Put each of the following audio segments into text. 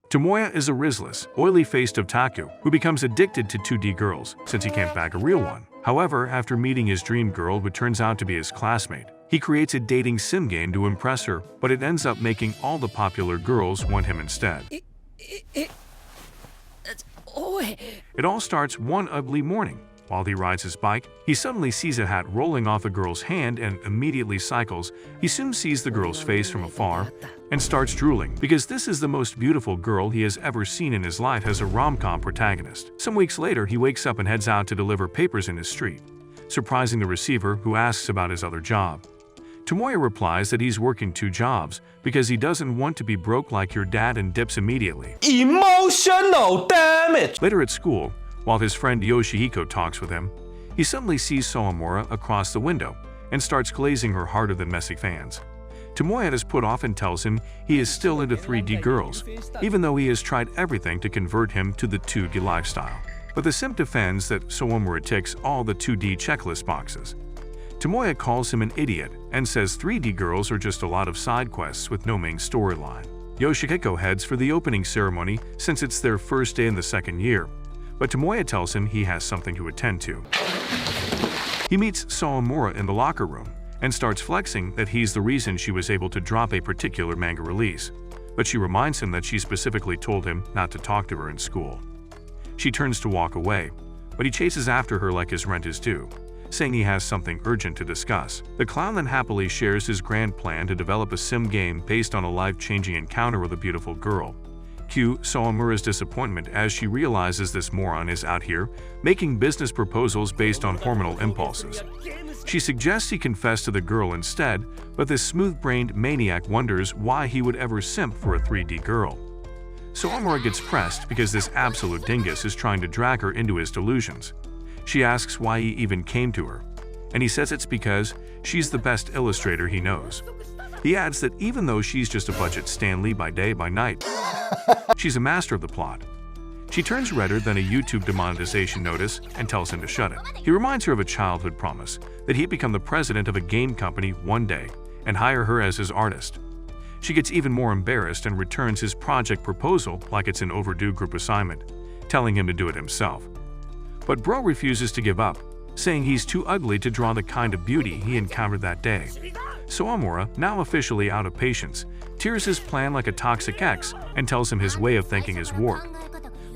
Tomoya is a riskless, oily-faced otaku who becomes addicted to 2D girls since he can't bag a real one. However, after meeting his dream girl who turns out to be his classmate, he creates a dating sim game to impress her, but it ends up making all the popular girls want him instead. It all starts one ugly morning. While he rides his bike, he suddenly sees a hat rolling off a girl's hand and immediately cycles. He soon sees the girl's face from afar and starts drooling because this is the most beautiful girl he has ever seen in his life as a rom-com protagonist. Some weeks later, he wakes up and heads out to deliver papers in his street, surprising the receiver who asks about his other job. Tomoya replies that he's working 2 jobs because he doesn't want to be broke like your dad and dips immediately. Emotional damage! Later at school, while his friend Yoshihiko talks with him, he suddenly sees Sawamura across the window and starts glazing her harder than messy fans. Tomoya is put off and tells him he is still into 3D girls, even though he has tried everything to convert him to the 2D lifestyle. But the simp defends that Sawamura ticks all the 2D checklist boxes. Tomoya calls him an idiot and says 3D girls are just a lot of side quests with no main storyline. Yoshihiko heads for the opening ceremony since it's their first day in the 2nd year, but Tomoya tells him he has something to attend to. He meets Sawamura in the locker room and starts flexing that he's the reason she was able to drop a particular manga release, but she reminds him that she specifically told him not to talk to her in school. She turns to walk away, but he chases after her like his rent is due, saying he has something urgent to discuss. The clown then happily shares his grand plan to develop a sim game based on a life-changing encounter with a beautiful girl. Cue Sawamura's disappointment as she realizes this moron is out here making business proposals based on hormonal impulses. She suggests he confess to the girl instead, but this smooth-brained maniac wonders why he would ever simp for a 3D girl. Sawamura gets pressed because this absolute dingus is trying to drag her into his delusions. She asks why he even came to her, and he says it's because she's the best illustrator he knows. He adds that even though she's just a budget Stan Lee by day by night, she's a master of the plot. She turns redder than a YouTube demonetization notice and tells him to shut it. He reminds her of a childhood promise that he'd become the president of a game company one day and hire her as his artist. She gets even more embarrassed and returns his project proposal like it's an overdue group assignment, telling him to do it himself. But bro refuses to give up, saying he's too ugly to draw the kind of beauty he encountered that day. Sawamura, now officially out of patience, tears his plan like a toxic ex and tells him his way of thinking is warped.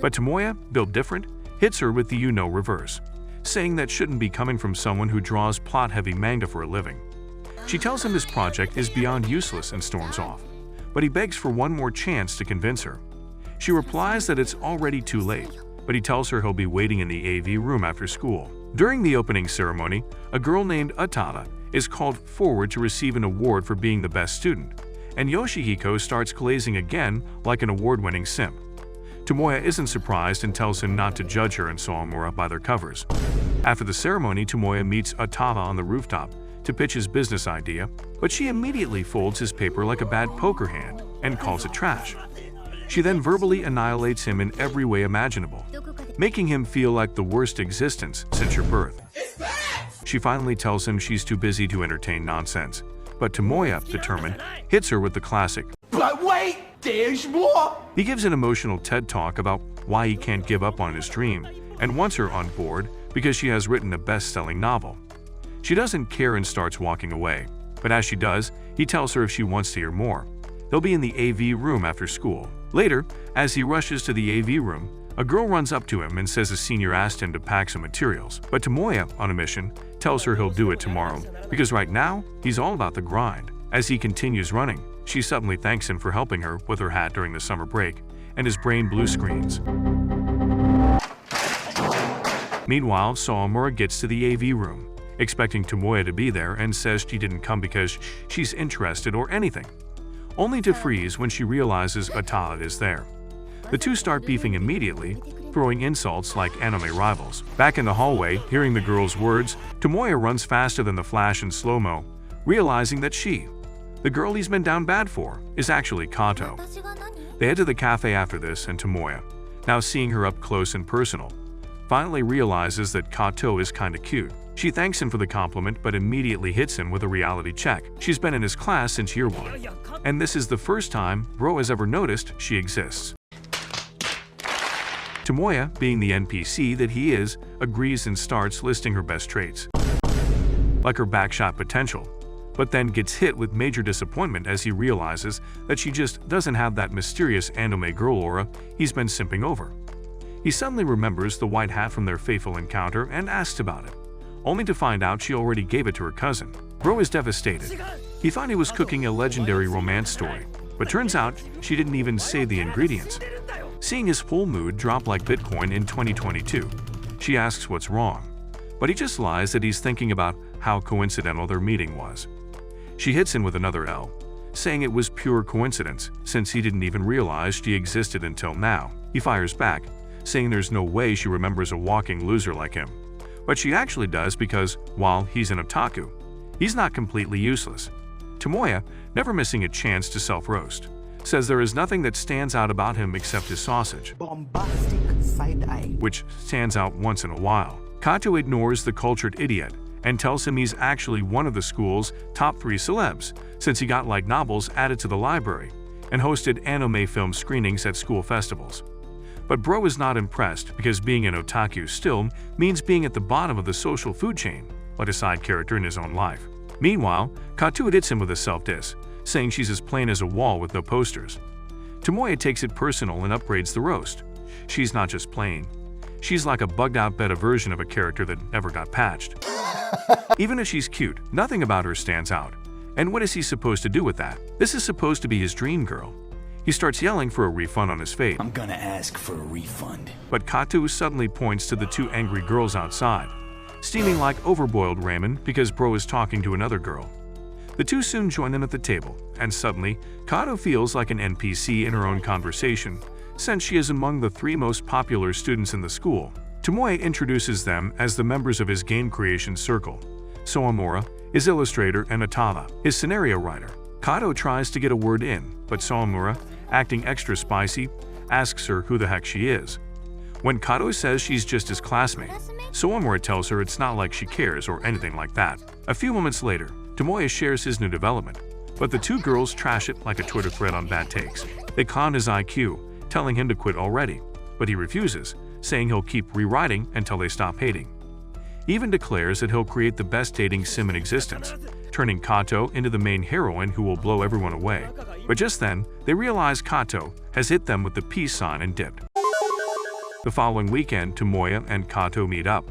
But Tomoya, built different, hits her with the you-know reverse, saying that shouldn't be coming from someone who draws plot-heavy manga for a living. She tells him his project is beyond useless and storms off, but he begs for one more chance to convince her. She replies that it's already too late, but he tells her he'll be waiting in the AV room after school. During the opening ceremony, a girl named Atada is called forward to receive an award for being the best student, and Yoshihiko starts glazing again like an award-winning simp. Tomoya isn't surprised and tells him not to judge her and Sawamura by their covers. After the ceremony, Tomoya meets Atada on the rooftop to pitch his business idea, but she immediately folds his paper like a bad poker hand and calls it trash. She then verbally annihilates him in every way imaginable, making him feel like the worst existence since your birth. She finally tells him she's too busy to entertain nonsense, but Tomoya, determined, hits her with the classic, But wait, there's more! He gives an emotional TED talk about why he can't give up on his dream and wants her on board because she has written a best-selling novel. She doesn't care and starts walking away, but as she does, he tells her if she wants to hear more, they'll be in the AV room after school. Later, as he rushes to the AV room, a girl runs up to him and says a senior asked him to pack some materials, but Tomoya, on a mission, tells her he'll do it tomorrow because right now, he's all about the grind. As he continues running, she suddenly thanks him for helping her with her hat during the summer break, and his brain blue screens. Meanwhile, Sawamura gets to the AV room, expecting Tomoya to be there and says she didn't come because she's interested or anything, only to freeze when she realizes Atada is there. The two start beefing immediately, throwing insults like anime rivals. Back in the hallway, hearing the girl's words, Tomoya runs faster than the Flash in slow-mo, realizing that she, the girl he's been down bad for, is actually Kato. They head to the cafe after this, and Tomoya, now seeing her up close and personal, finally realizes that Kato is kinda cute. She thanks him for the compliment but immediately hits him with a reality check. She's been in his class since year 1, and this is the first time bro has ever noticed she exists. Tomoya, being the NPC that he is, agrees and starts listing her best traits, like her backshot potential, but then gets hit with major disappointment as he realizes that she just doesn't have that mysterious anime girl aura he's been simping over. He suddenly remembers the white hat from their fateful encounter and asks about it, only to find out she already gave it to her cousin. Bro is devastated. He thought he was cooking a legendary romance story, but turns out she didn't even say the ingredients. Seeing his whole mood drop like Bitcoin in 2022, she asks what's wrong, but he just lies that he's thinking about how coincidental their meeting was. She hits him with another L, saying it was pure coincidence since he didn't even realize she existed until now. He fires back, saying there's no way she remembers a walking loser like him. But she actually does because, while he's an otaku, he's not completely useless. Tomoya, never missing a chance to self-roast, says there is nothing that stands out about him except his sausage, Bombastic side eye. which stands out once in a while. Kato ignores the cultured idiot and tells him he's actually one of the school's top 3 celebs, since he got light novels added to the library and hosted anime film screenings at school festivals. But bro is not impressed because being an otaku still means being at the bottom of the social food chain, like a side character in his own life. Meanwhile, Kato hits him with a self-diss, saying she's as plain as a wall with no posters. Tomoya takes it personal and upgrades the roast. She's not just plain. She's like a bugged-out beta version of a character that never got patched. Even if she's cute, nothing about her stands out. And what is he supposed to do with that? This is supposed to be his dream girl. He starts yelling for a refund on his fate. I'm gonna ask for a refund. But Kato suddenly points to the 2 angry girls outside, steaming like overboiled ramen because bro is talking to another girl. The 2 soon join them at the table, and suddenly, Kato feels like an NPC in her own conversation, since she is among the 3 most popular students in the school. Tomoya introduces them as the members of his game creation circle. Sawamura, his illustrator, and Atala, his scenario writer. Kato tries to get a word in, but Sawamura, acting extra spicy, asks her who the heck she is. When Kato says she's just his classmate, Sawamura tells her it's not like she cares or anything like that. A few moments later, Tomoya shares his new development, but the 2 girls trash it like a Twitter thread on bad takes. They con his IQ, telling him to quit already, but he refuses, saying he'll keep rewriting until they stop hating. He even declares that he'll create the best dating sim in existence, turning Kato into the main heroine who will blow everyone away. But just then, they realize Kato has hit them with the peace sign and dipped. The following weekend, Tomoya and Kato meet up,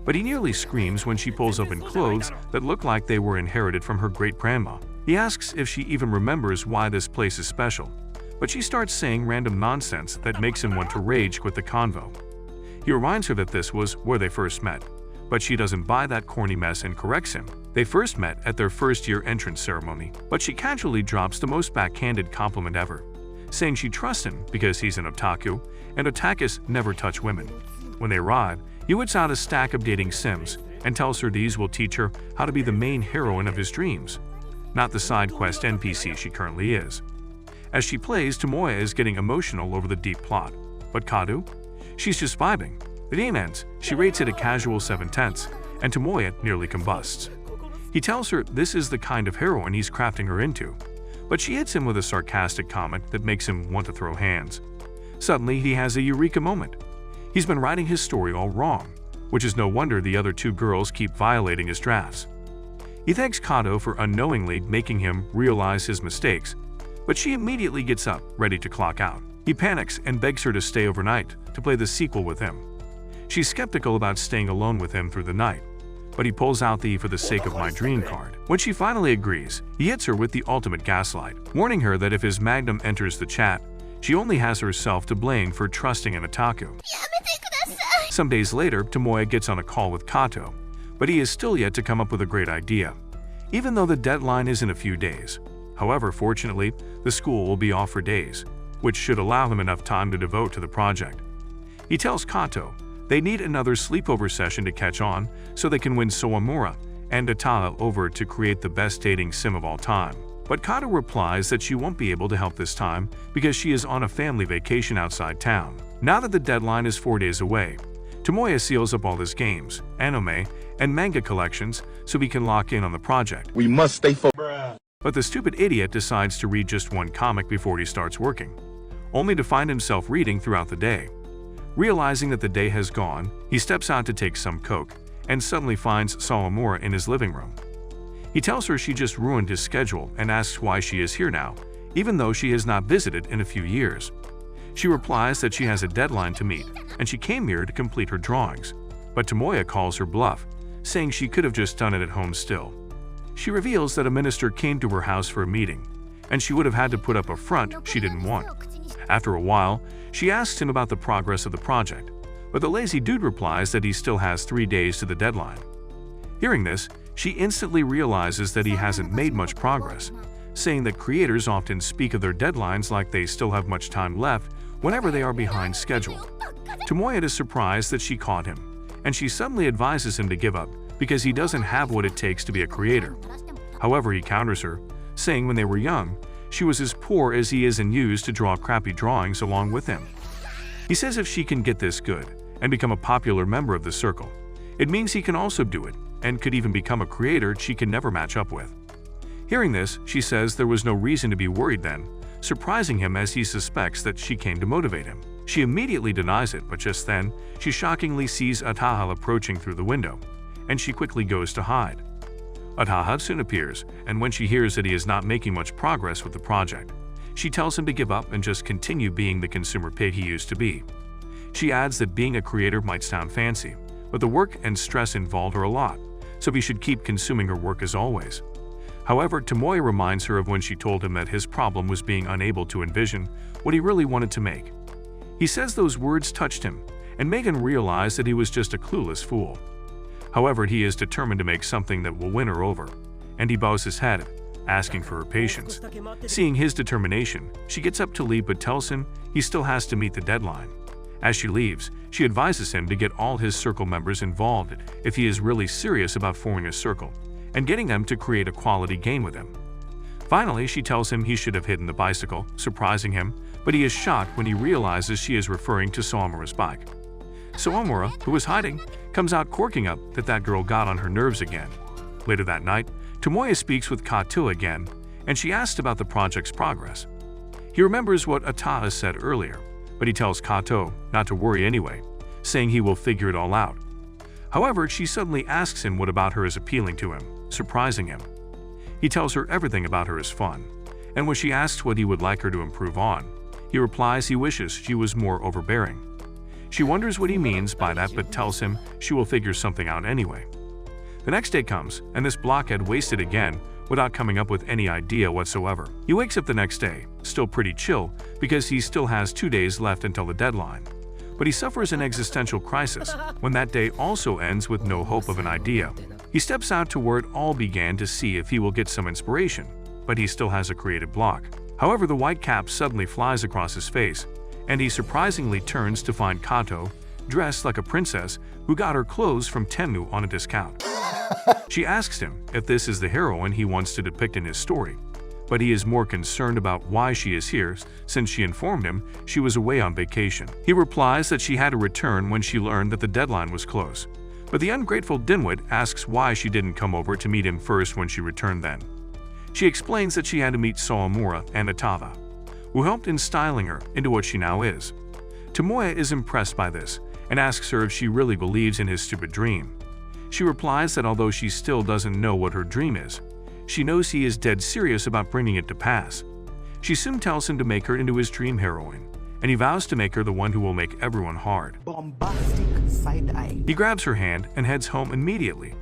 but he nearly screams when she pulls open clothes that look like they were inherited from her great-grandma. He asks if she even remembers why this place is special, but she starts saying random nonsense that makes him want to rage quit the convo. He reminds her that this was where they first met, but she doesn't buy that corny mess and corrects him. They first met at their first-year entrance ceremony, but she casually drops the most backhanded compliment ever, saying she trusts him because he's an otaku, and otakus never touch women. When they arrive, he whips out a stack of dating sims and tells her these will teach her how to be the main heroine of his dreams, not the side quest NPC she currently is. As she plays, Tomoya is getting emotional over the deep plot, but Kato? She's just vibing. The game ends, she rates it a casual 7/10, and Tomoya nearly combusts. He tells her this is the kind of heroine he's crafting her into, but she hits him with a sarcastic comment that makes him want to throw hands. Suddenly, he has a eureka moment. He's been writing his story all wrong, which is no wonder the other 2 girls keep violating his drafts. He thanks Kato for unknowingly making him realize his mistakes, but she immediately gets up, ready to clock out. He panics and begs her to stay overnight to play the sequel with him. She's skeptical about staying alone with him through the night, but he pulls out the "for the sake of my dream" card. When she finally agrees, he hits her with the ultimate gaslight, warning her that if his magnum enters the chat, she only has herself to blame for trusting an otaku. Some days later, Tomoya gets on a call with Kato, but he is still yet to come up with a great idea, even though the deadline is in a few days. However, fortunately, the school will be off for days, which should allow him enough time to devote to the project. He tells Kato they need another sleepover session to catch on so they can win Sawamura and Atala over to create the best dating sim of all time. But Kato replies that she won't be able to help this time because she is on a family vacation outside town. Now that the deadline is 4 days away, Tomoya seals up all his games, anime, and manga collections so he can lock in on the project. We must stay focused. But the stupid idiot decides to read just one comic before he starts working, only to find himself reading throughout the day. Realizing that the day has gone, he steps out to take some coke and suddenly finds Sawamura in his living room. He tells her she just ruined his schedule and asks why she is here now, even though she has not visited in a few years. She replies that she has a deadline to meet and she came here to complete her drawings, but Tomoya calls her bluff, saying she could have just done it at home still. She reveals that a minister came to her house for a meeting, and she would have had to put up a front she didn't want. After a while, she asks him about the progress of the project, but the lazy dude replies that he still has 3 days to the deadline. Hearing this, she instantly realizes that he hasn't made much progress, saying that creators often speak of their deadlines like they still have much time left whenever they are behind schedule. Tomoya is surprised that she caught him, and she suddenly advises him to give up because he doesn't have what it takes to be a creator. However, he counters her, saying when they were young, she was as poor as he is and used to draw crappy drawings along with him. He says if she can get this good and become a popular member of the circle, it means he can also do it and could even become a creator she can never match up with. Hearing this, she says there was no reason to be worried then, surprising him as he suspects that she came to motivate him. She immediately denies it, but just then, she shockingly sees Ataha approaching through the window, and she quickly goes to hide. Ataha soon appears, and when she hears that he is not making much progress with the project, she tells him to give up and just continue being the consumer pig he used to be. She adds that being a creator might sound fancy, but the work and stress involved are a lot, so he should keep consuming her work as always. However, Tomoya reminds her of when she told him that his problem was being unable to envision what he really wanted to make. He says those words touched him, and made him realize that he was just a clueless fool. However, he is determined to make something that will win her over, and he bows his head, asking for her patience. Seeing his determination, she gets up to leave but tells him he still has to meet the deadline. As she leaves, she advises him to get all his circle members involved if he is really serious about forming a circle, and getting them to create a quality game with him. Finally, she tells him he should have hidden the bicycle, surprising him, but he is shocked when he realizes she is referring to Sawamura's bike. Sawamura, who was hiding, comes out corking up that girl got on her nerves again. Later that night, Tomoya speaks with Kato again, and she asks about the project's progress. He remembers what Ataha said earlier, but he tells Kato not to worry anyway, saying he will figure it all out. However, she suddenly asks him what about her is appealing to him, surprising him. He tells her everything about her is fun, and when she asks what he would like her to improve on, he replies he wishes she was more overbearing. She wonders what he means by that but tells him she will figure something out anyway. The next day comes, and this blockhead wasted again without coming up with any idea whatsoever. He wakes up the next day, still pretty chill because he still has 2 days left until the deadline. But he suffers an existential crisis when that day also ends with no hope of an idea. He steps out to where it all began to see if he will get some inspiration, but he still has a creative block. However, the white cap suddenly flies across his face, and he surprisingly turns to find Kato, dressed like a princess who got her clothes from Temu on a discount. She asks him if this is the heroine he wants to depict in his story, but he is more concerned about why she is here since she informed him she was away on vacation. He replies that she had to return when she learned that the deadline was close, but the ungrateful dimwit asks why she didn't come over to meet him first when she returned then. She explains that she had to meet Sawamura and Ataha, who helped in styling her into what she now is. Tomoya is impressed by this and asks her if she really believes in his stupid dream. She replies that although she still doesn't know what her dream is, she knows he is dead serious about bringing it to pass. She soon tells him to make her into his dream heroine, and he vows to make her the one who will make everyone hard. Bombastic side-eye. He grabs her hand and heads home immediately,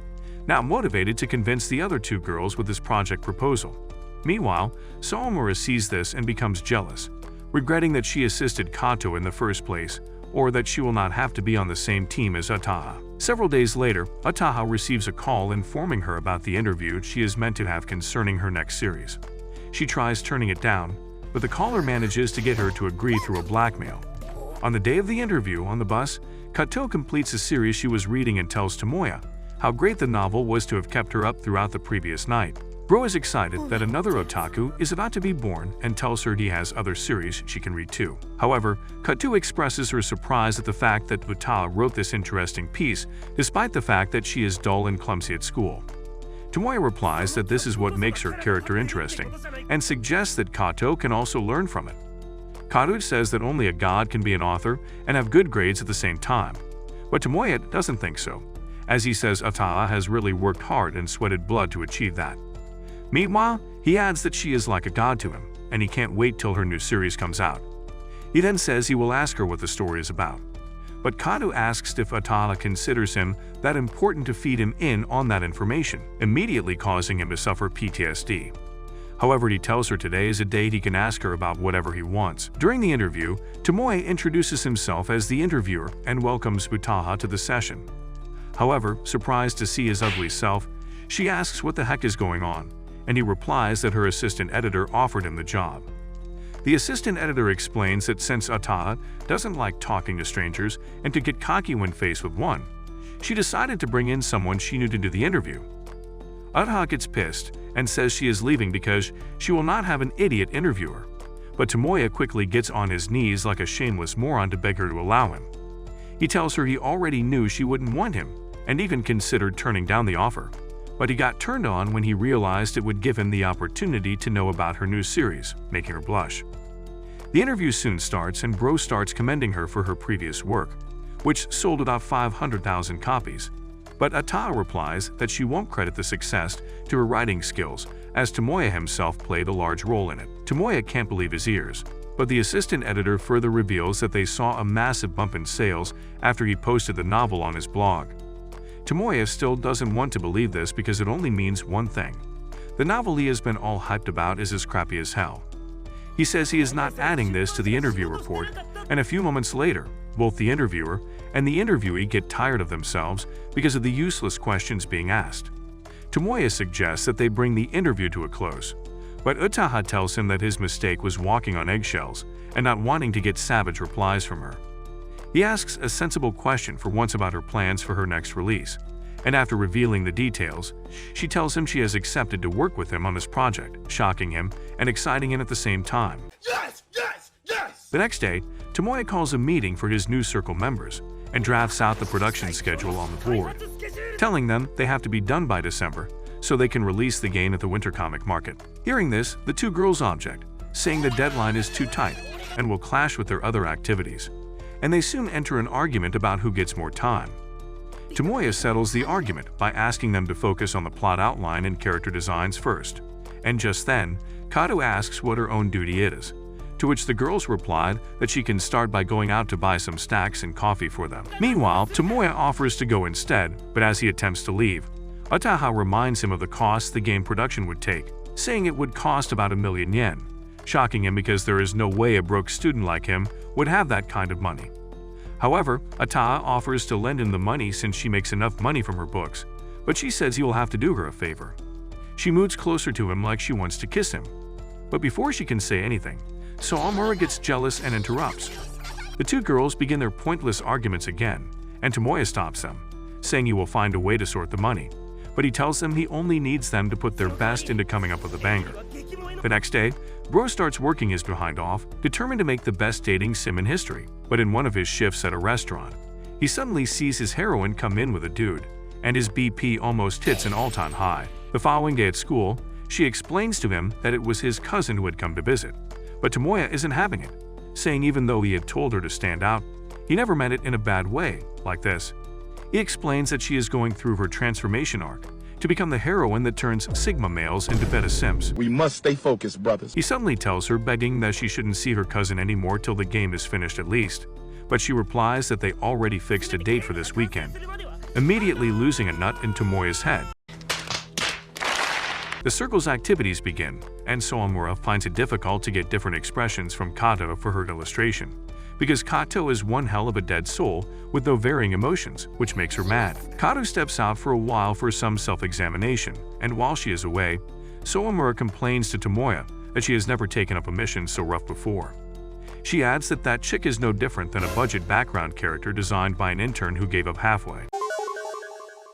now motivated to convince the other 2 girls with his project proposal. Meanwhile, Sawamura sees this and becomes jealous, regretting that she assisted Kato in the first place, or that she will not have to be on the same team as Ataha. Several days later, Ataha receives a call informing her about the interview she is meant to have concerning her next series. She tries turning it down, but the caller manages to get her to agree through a blackmail. On the day of the interview on the bus, Kato completes a series she was reading and tells Tomoya how great the novel was to have kept her up throughout the previous night. Bro is excited that another otaku is about to be born and tells her he has other series she can read too. However, Kato expresses her surprise at the fact that Uta wrote this interesting piece despite the fact that she is dull and clumsy at school. Tomoya replies that this is what makes her character interesting and suggests that Kato can also learn from it. Kato says that only a god can be an author and have good grades at the same time. But Tomoya doesn't think so, as he says Otaku has really worked hard and sweated blood to achieve that. Meanwhile, he adds that she is like a god to him, and he can't wait till her new series comes out. He then says he will ask her what the story is about. But Kato asks if Otaku considers him that important to feed him in on that information, immediately causing him to suffer PTSD. However, he tells her today is a date he can ask her about whatever he wants. During the interview, Tomoya introduces himself as the interviewer and welcomes Otaku to the session. However, surprised to see his ugly self, she asks what the heck is going on, and he replies that her assistant editor offered him the job. The assistant editor explains that since Otaku doesn't like talking to strangers and to get cocky when faced with one, she decided to bring in someone she knew to do the interview. Otaku gets pissed and says she is leaving because she will not have an idiot interviewer, but Tomoya quickly gets on his knees like a shameless moron to beg her to allow him. He tells her he already knew she wouldn't want him and even considered turning down the offer, but he got turned on when he realized it would give him the opportunity to know about her new series, making her blush. The interview soon starts and Bro starts commending her for her previous work, which sold about 500,000 copies. But Otaku replies that she won't credit the success to her writing skills, as Tomoya himself played a large role in it. Tomoya can't believe his ears, but the assistant editor further reveals that they saw a massive bump in sales after he posted the novel on his blog. Tomoya still doesn't want to believe this because it only means one thing. The novel he has been all hyped about is as crappy as hell. He says he is not adding this to the interview report, and a few moments later, both the interviewer and the interviewee get tired of themselves because of the useless questions being asked. Tomoya suggests that they bring the interview to a close, but Otaku tells him that his mistake was walking on eggshells and not wanting to get savage replies from her. He asks a sensible question for once about her plans for her next release, and after revealing the details, she tells him she has accepted to work with him on this project, shocking him and exciting him at the same time. Yes, yes, yes! The next day, Tomoya calls a meeting for his new circle members and drafts out the production schedule on the board, telling them they have to be done by December so they can release the game at the winter comic market. Hearing this, the two girls object, saying the deadline is too tight and will clash with their other activities, and they soon enter an argument about who gets more time. Tomoya settles the argument by asking them to focus on the plot outline and character designs first, and just then, Kato asks what her own duty is, to which the girls replied that she can start by going out to buy some snacks and coffee for them. Meanwhile, Tomoya offers to go instead, but as he attempts to leave, Otaku reminds him of the cost the game production would take, saying it would cost about 1 million yen, shocking him because there is no way a broke student like him would have that kind of money. However, Otaku offers to lend him the money since she makes enough money from her books, but she says he will have to do her a favor. She moves closer to him like she wants to kiss him, but before she can say anything, Sawamura gets jealous and interrupts. The two girls begin their pointless arguments again, and Tomoya stops them, saying he will find a way to sort the money, but he tells them he only needs them to put their best into coming up with a banger. The next day, Bro starts working his behind off, determined to make the best dating sim in history, but in one of his shifts at a restaurant, he suddenly sees his heroine come in with a dude, and his BP almost hits an all-time high. The following day at school, she explains to him that it was his cousin who had come to visit, but Tomoya isn't having it, saying even though he had told her to stand out, he never meant it in a bad way, like this. He explains that she is going through her transformation arc to become the heroine that turns Sigma males into beta sims. We must stay focused, brothers. He suddenly tells her, begging that she shouldn't see her cousin anymore till the game is finished at least, but she replies that they already fixed a date for this weekend, immediately losing a nut in Tomoya's head. The circle's activities begin, and Sawamura finds it difficult to get different expressions from Kato for her illustration, because Kato is one hell of a dead soul with no varying emotions, which makes her mad. Kato steps out for a while for some self-examination, and while she is away, Sawamura complains to Tomoya that she has never taken up a mission so rough before. She adds that that chick is no different than a budget background character designed by an intern who gave up halfway.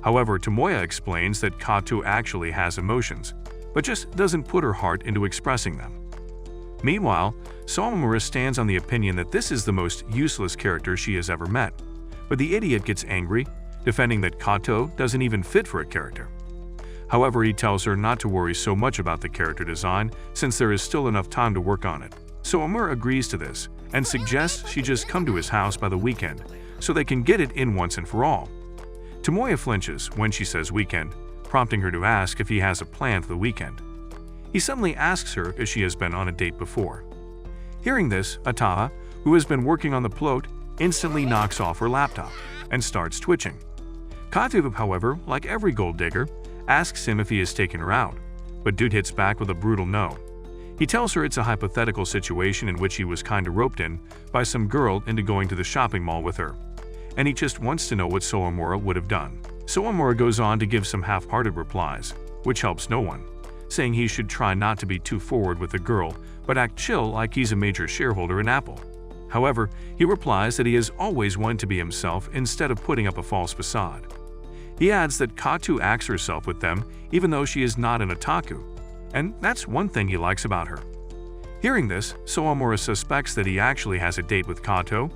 However, Tomoya explains that Kato actually has emotions, but just doesn't put her heart into expressing them. Meanwhile, Sawamura stands on the opinion that this is the most useless character she has ever met, but the idiot gets angry, defending that Kato doesn't even fit for a character. However, he tells her not to worry so much about the character design since there is still enough time to work on it. Soamura agrees to this and suggests she just come to his house by the weekend so they can get it in once and for all. Tomoya flinches when she says weekend, prompting her to ask if he has a plan for the weekend. He suddenly asks her if she has been on a date before. Hearing this, Ataha, who has been working on the plot, instantly knocks off her laptop and starts twitching. Kato, however, like every gold digger, asks him if he has taken her out, but dude hits back with a brutal no. He tells her it's a hypothetical situation in which he was kinda roped in by some girl into going to the shopping mall with her, and he just wants to know what Soamura would have done. Soamura goes on to give some half-hearted replies, which helps no one, saying he should try not to be too forward with the girl, but act chill like he's a major shareholder in Apple. However, he replies that he has always wanted to be himself instead of putting up a false facade. He adds that Kato acts herself with them even though she is not an otaku, and that's one thing he likes about her. Hearing this, Soamura suspects that he actually has a date with Kato,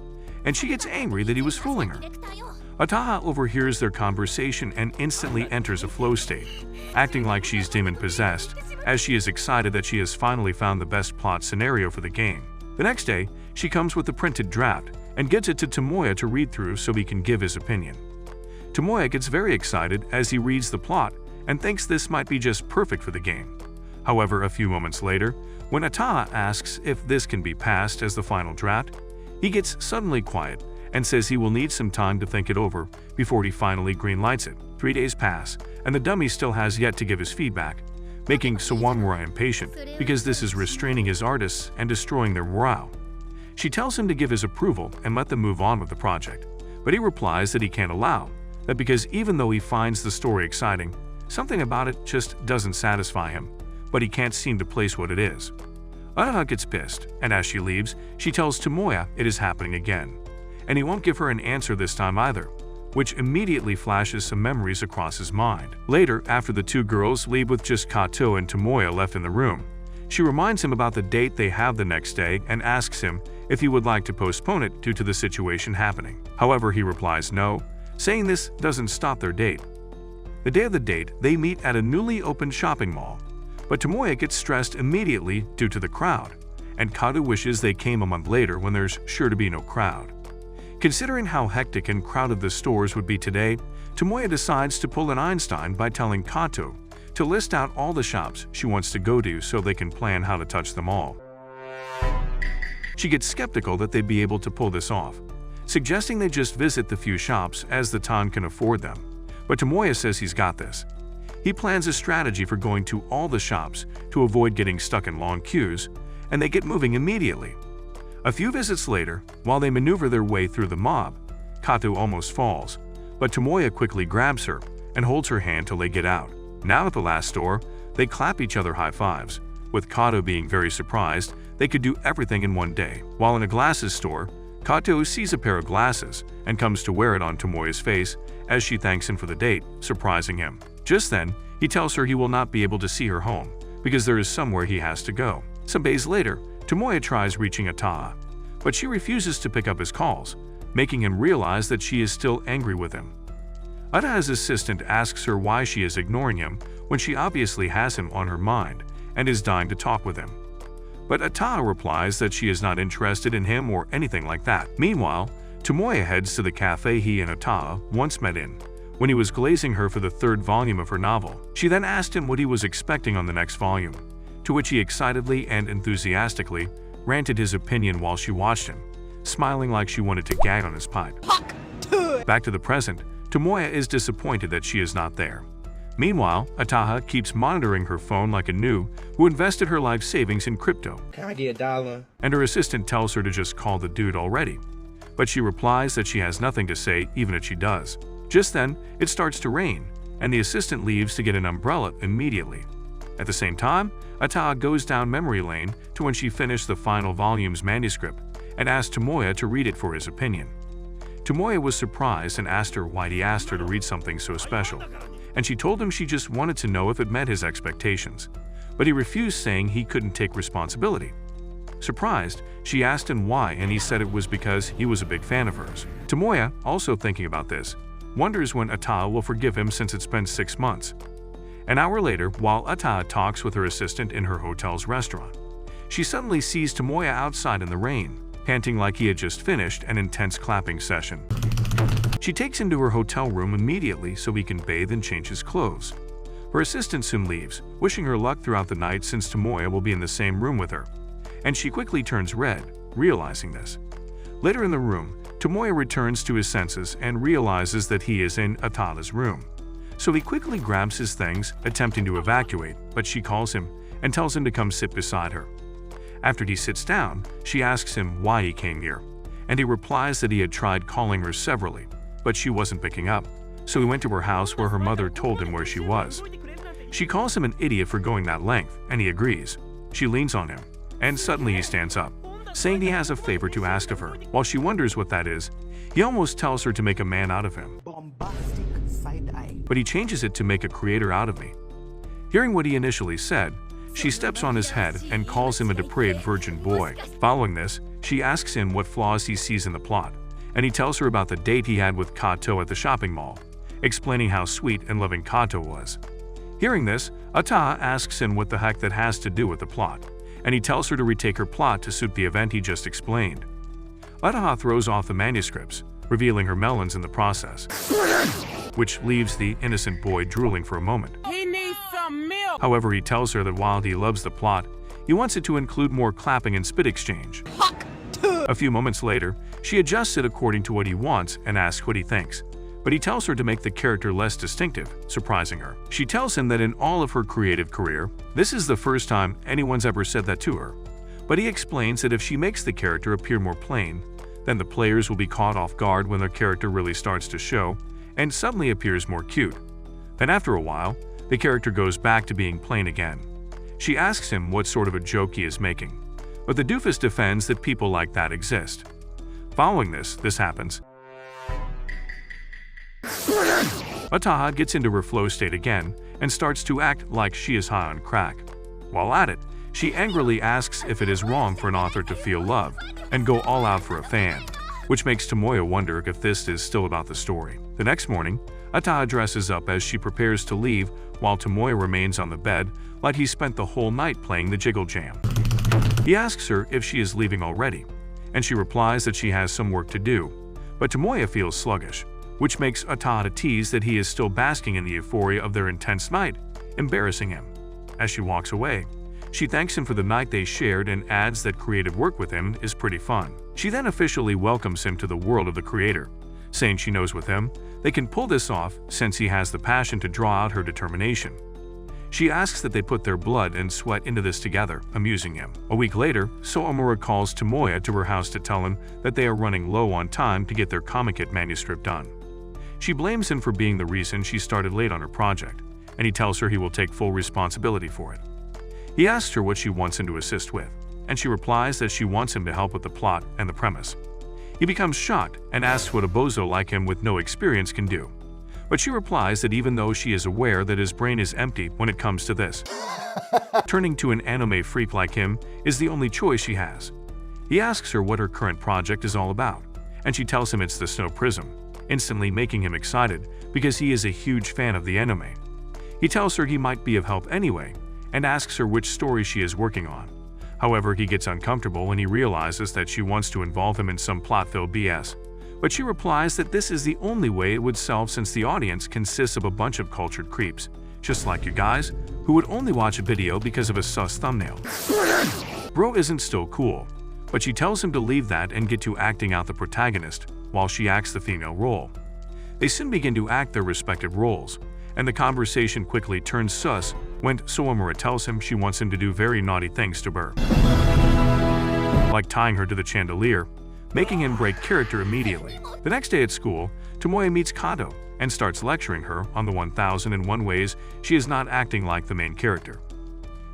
and she gets angry that he was fooling her. Ataha overhears their conversation and instantly enters a flow state, acting like she's demon-possessed, as she is excited that she has finally found the best plot scenario for the game. The next day, she comes with the printed draft and gives it to Tomoya to read through so he can give his opinion. Tomoya gets very excited as he reads the plot and thinks this might be just perfect for the game. However, a few moments later, when Ataha asks if this can be passed as the final draft, he gets suddenly quiet and says he will need some time to think it over before he finally greenlights it. 3 days pass, and the dummy still has yet to give his feedback, making Soamura impatient because this is restraining his artists and destroying their morale. She tells him to give his approval and let them move on with the project, but he replies that he can't allow that because even though he finds the story exciting, something about it just doesn't satisfy him, but he can't seem to place what it is. Ataha gets pissed, and as she leaves, she tells Tomoya it is happening again, and he won't give her an answer this time either, which immediately flashes some memories across his mind. Later, after the two girls leave with just Kato and Tomoya left in the room, she reminds him about the date they have the next day and asks him if he would like to postpone it due to the situation happening. However, he replies no, saying this doesn't stop their date. The day of the date, they meet at a newly opened shopping mall, but Tomoya gets stressed immediately due to the crowd, and Kato wishes they came a month later when there's sure to be no crowd. Considering how hectic and crowded the stores would be today, Tomoya decides to pull an Einstein by telling Kato to list out all the shops she wants to go to so they can plan how to touch them all. She gets skeptical that they'd be able to pull this off, suggesting they just visit the few shops as the town can afford them, but Tomoya says he's got this. He plans a strategy for going to all the shops to avoid getting stuck in long queues, and they get moving immediately. A few visits later, while they maneuver their way through the mob, Kato almost falls, but Tomoya quickly grabs her and holds her hand till they get out. Now at the last store, they clap each other high fives, with Kato being very surprised they could do everything in one day. While in a glasses store, Kato sees a pair of glasses and comes to wear it on Tomoya's face as she thanks him for the date, surprising him. Just then, he tells her he will not be able to see her home because there is somewhere he has to go. Some days later, Tomoya tries reaching Ataha, but she refuses to pick up his calls, making him realize that she is still angry with him. Ataha's assistant asks her why she is ignoring him when she obviously has him on her mind and is dying to talk with him. But Ataha replies that she is not interested in him or anything like that. Meanwhile, Tomoya heads to the cafe he and Ataha once met in when he was glazing her for the third volume of her novel. She then asked him what he was expecting on the next volume, to which he excitedly and enthusiastically ranted his opinion while she watched him, smiling like she wanted to gag on his pipe. Back to the present, Tomoya is disappointed that she is not there. Meanwhile, Ataha keeps monitoring her phone like a new who invested her life savings in crypto. Can I get $1? And her assistant tells her to just call the dude already, but she replies that she has nothing to say even if she does. Just then, it starts to rain, and the assistant leaves to get an umbrella immediately. At the same time, Ataha goes down memory lane to when she finished the final volume's manuscript and asked Tomoya to read it for his opinion. Tomoya was surprised and asked her why he asked her to read something so special, and she told him she just wanted to know if it met his expectations, but he refused, saying he couldn't take responsibility. Surprised, she asked him why, and he said it was because he was a big fan of hers. Tomoya, also thinking about this, wonders when Ataha will forgive him since it's been 6 months. An hour later, while Ataha talks with her assistant in her hotel's restaurant, she suddenly sees Tomoya outside in the rain, panting like he had just finished an intense clapping session. She takes him to her hotel room immediately so he can bathe and change his clothes. Her assistant soon leaves, wishing her luck throughout the night since Tomoya will be in the same room with her, and she quickly turns red, realizing this. Later in the room, Tomoya returns to his senses and realizes that he is in Atada's room. So he quickly grabs his things, attempting to evacuate, but she calls him and tells him to come sit beside her. After he sits down, she asks him why he came here, and he replies that he had tried calling her severally, but she wasn't picking up, so he went to her house where her mother told him where she was. She calls him an idiot for going that length, and he agrees. She leans on him, and suddenly he stands up, saying he has a favor to ask of her. While she wonders what that is, he almost tells her to make a man out of him, Bombastic side eye. but he changes it to make a creator out of me. Hearing what he initially said, she steps on his head and calls him a depraved virgin boy. Following this, she asks him what flaws he sees in the plot, and he tells her about the date he had with Kato at the shopping mall, explaining how sweet and loving Kato was. Hearing this, Ata asks him what the heck that has to do with the plot, and he tells her to retake her plot to suit the event he just explained. Ata throws off the manuscripts, revealing her melons in the process, which leaves the innocent boy drooling for a moment. He needs some milk. However, he tells her that while he loves the plot, he wants it to include more clapping and spit exchange. A few moments later, she adjusts it according to what he wants and asks what he thinks, but he tells her to make the character less distinctive, surprising her. She tells him that in all of her creative career, this is the first time anyone's ever said that to her, but he explains that if she makes the character appear more plain, then the players will be caught off guard when their character really starts to show and suddenly appears more cute. Then after a while, the character goes back to being plain again. She asks him what sort of a joke he is making, but the doofus defends that people like that exist. Following this happens. Ataha gets into her flow state again and starts to act like she is high on crack. While at it, she angrily asks if it is wrong for an author to feel love and go all out for a fan, which makes Tomoya wonder if this is still about the story. The next morning, Ataha dresses up as she prepares to leave while Tomoya remains on the bed like he spent the whole night playing the Jiggle Jam. He asks her if she is leaving already, and she replies that she has some work to do, but Tomoya feels sluggish, which makes Ataha tease that he is still basking in the euphoria of their intense night, embarrassing him. As she walks away, she thanks him for the night they shared and adds that creative work with him is pretty fun. She then officially welcomes him to the world of the creator, saying she knows with him, they can pull this off since he has the passion to draw out her determination. She asks that they put their blood and sweat into this together, amusing him. A week later, Soamura calls Tomoya to her house to tell him that they are running low on time to get their Comic It manuscript done. She blames him for being the reason she started late on her project, and he tells her he will take full responsibility for it. He asks her what she wants him to assist with, and she replies that she wants him to help with the plot and the premise. He becomes shocked and asks what a bozo like him with no experience can do. But she replies that even though she is aware that his brain is empty when it comes to this, turning to an anime freak like him is the only choice she has. He asks her what her current project is all about, and she tells him it's the Snow Prism, instantly making him excited because he is a huge fan of the anime. He tells her he might be of help anyway, and asks her which story she is working on. However, he gets uncomfortable when he realizes that she wants to involve him in some plot-filled BS. But she replies that this is the only way it would solve since the audience consists of a bunch of cultured creeps, just like you guys, who would only watch a video because of a sus thumbnail. Bro isn't still cool, but she tells him to leave that and get to acting out the protagonist while she acts the female role. They soon begin to act their respective roles, and the conversation quickly turns sus when Soamura tells him she wants him to do very naughty things to her, like tying her to the chandelier, making him break character immediately. The next day at school, Tomoya meets Kato and starts lecturing her on the 1001 ways she is not acting like the main character.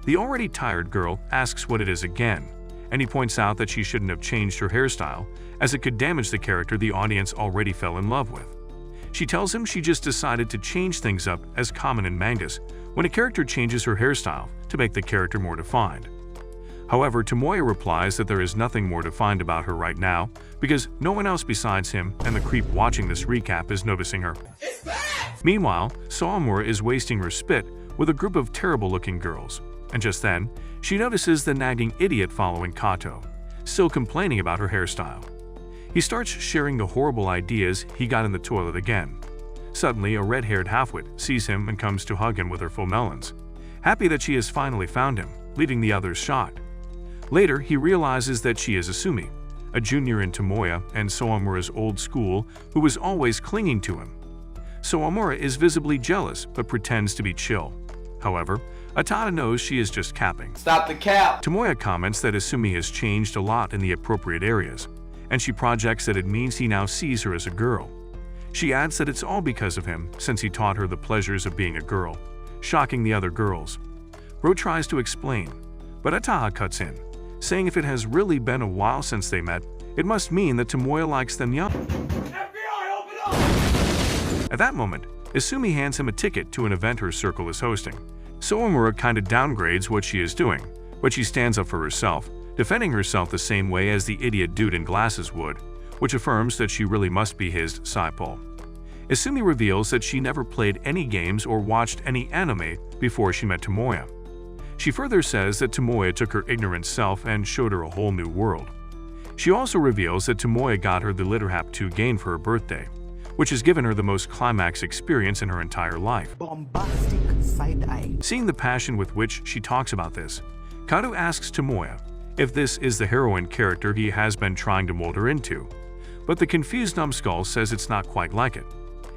The already tired girl asks what it is again, and he points out that she shouldn't have changed her hairstyle as it could damage the character the audience already fell in love with. She tells him she just decided to change things up as common in mangas when a character changes her hairstyle to make the character more defined. However, Tomoya replies that there is nothing more defined about her right now because no one else besides him and the creep watching this recap is noticing her. Meanwhile, Soamura is wasting her spit with a group of terrible-looking girls, and just then, She notices the nagging idiot following Kato, still complaining about her hairstyle. He starts sharing the horrible ideas he got in the toilet again. Suddenly, a red-haired halfwit sees him and comes to hug him with her full melons, happy that she has finally found him, leaving the others shocked. Later, he realizes that she is Asumi, a junior in Tomoya and Sawamura's old school who was always clinging to him. Sawamura is visibly jealous but pretends to be chill. However, Atada knows she is just capping. Stop the cap! Tomoya comments that Asumi has changed a lot in the appropriate areas, and she projects that it means he now sees her as a girl. She adds that it's all because of him, since he taught her the pleasures of being a girl, shocking the other girls. Ro tries to explain, but Atada cuts in, saying if it has really been a while since they met, it must mean that Tomoya likes them young. FBI, open up! At that moment, Asumi hands him a ticket to an event her circle is hosting. Sawamura kinda downgrades what she is doing, but she stands up for herself, defending herself the same way as the idiot dude in glasses would, which affirms that she really must be his saipol. Asumi reveals that she never played any games or watched any anime before she met Tomoya. She further says that Tomoya took her ignorant self and showed her a whole new world. She also reveals that Tomoya got her the Litterhap 2 game for her birthday, which has given her the most climax experience in her entire life. Bombastic side eye. Seeing the passion with which she talks about this, Kato asks Tomoya if this is the heroine character he has been trying to mold her into, but the confused numbskull says it's not quite like it.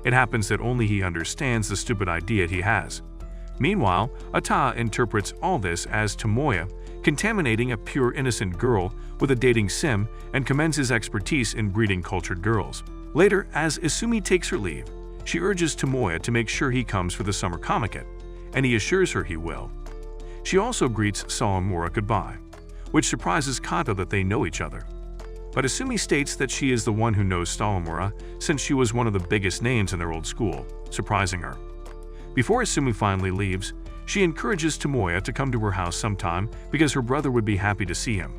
It happens that only he understands the stupid idea he has. Meanwhile, Ata interprets all this as Tomoya contaminating a pure innocent girl with a dating sim and commends his expertise in breeding cultured girls. Later, as Asumi takes her leave, she urges Tomoya to make sure he comes for the summer comiket, and he assures her he will. She also greets Sawamura goodbye, which surprises Kato that they know each other. But Asumi states that she is the one who knows Sawamura since she was one of the biggest names in their old school, surprising her. Before Asumi finally leaves, she encourages Tomoya to come to her house sometime because her brother would be happy to see him.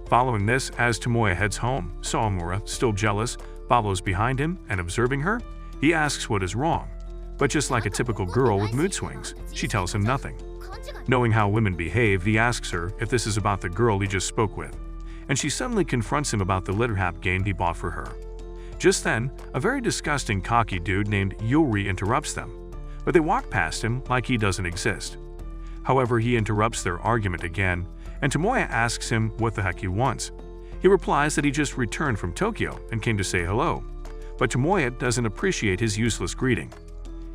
Following this, as Tomoya heads home, Sawamura, still jealous, follows behind him and observing her, he asks what is wrong. But just like a typical girl with mood swings, she tells him nothing. Knowing how women behave, he asks her if this is about the girl he just spoke with, and she suddenly confronts him about the Litterhap game he bought for her. Just then, a very disgusting cocky dude named Yori interrupts them, but they walk past him like he doesn't exist. However, he interrupts their argument again, and Tomoya asks him what the heck he wants. He replies that he just returned from Tokyo and came to say hello, but Tomoya doesn't appreciate his useless greeting.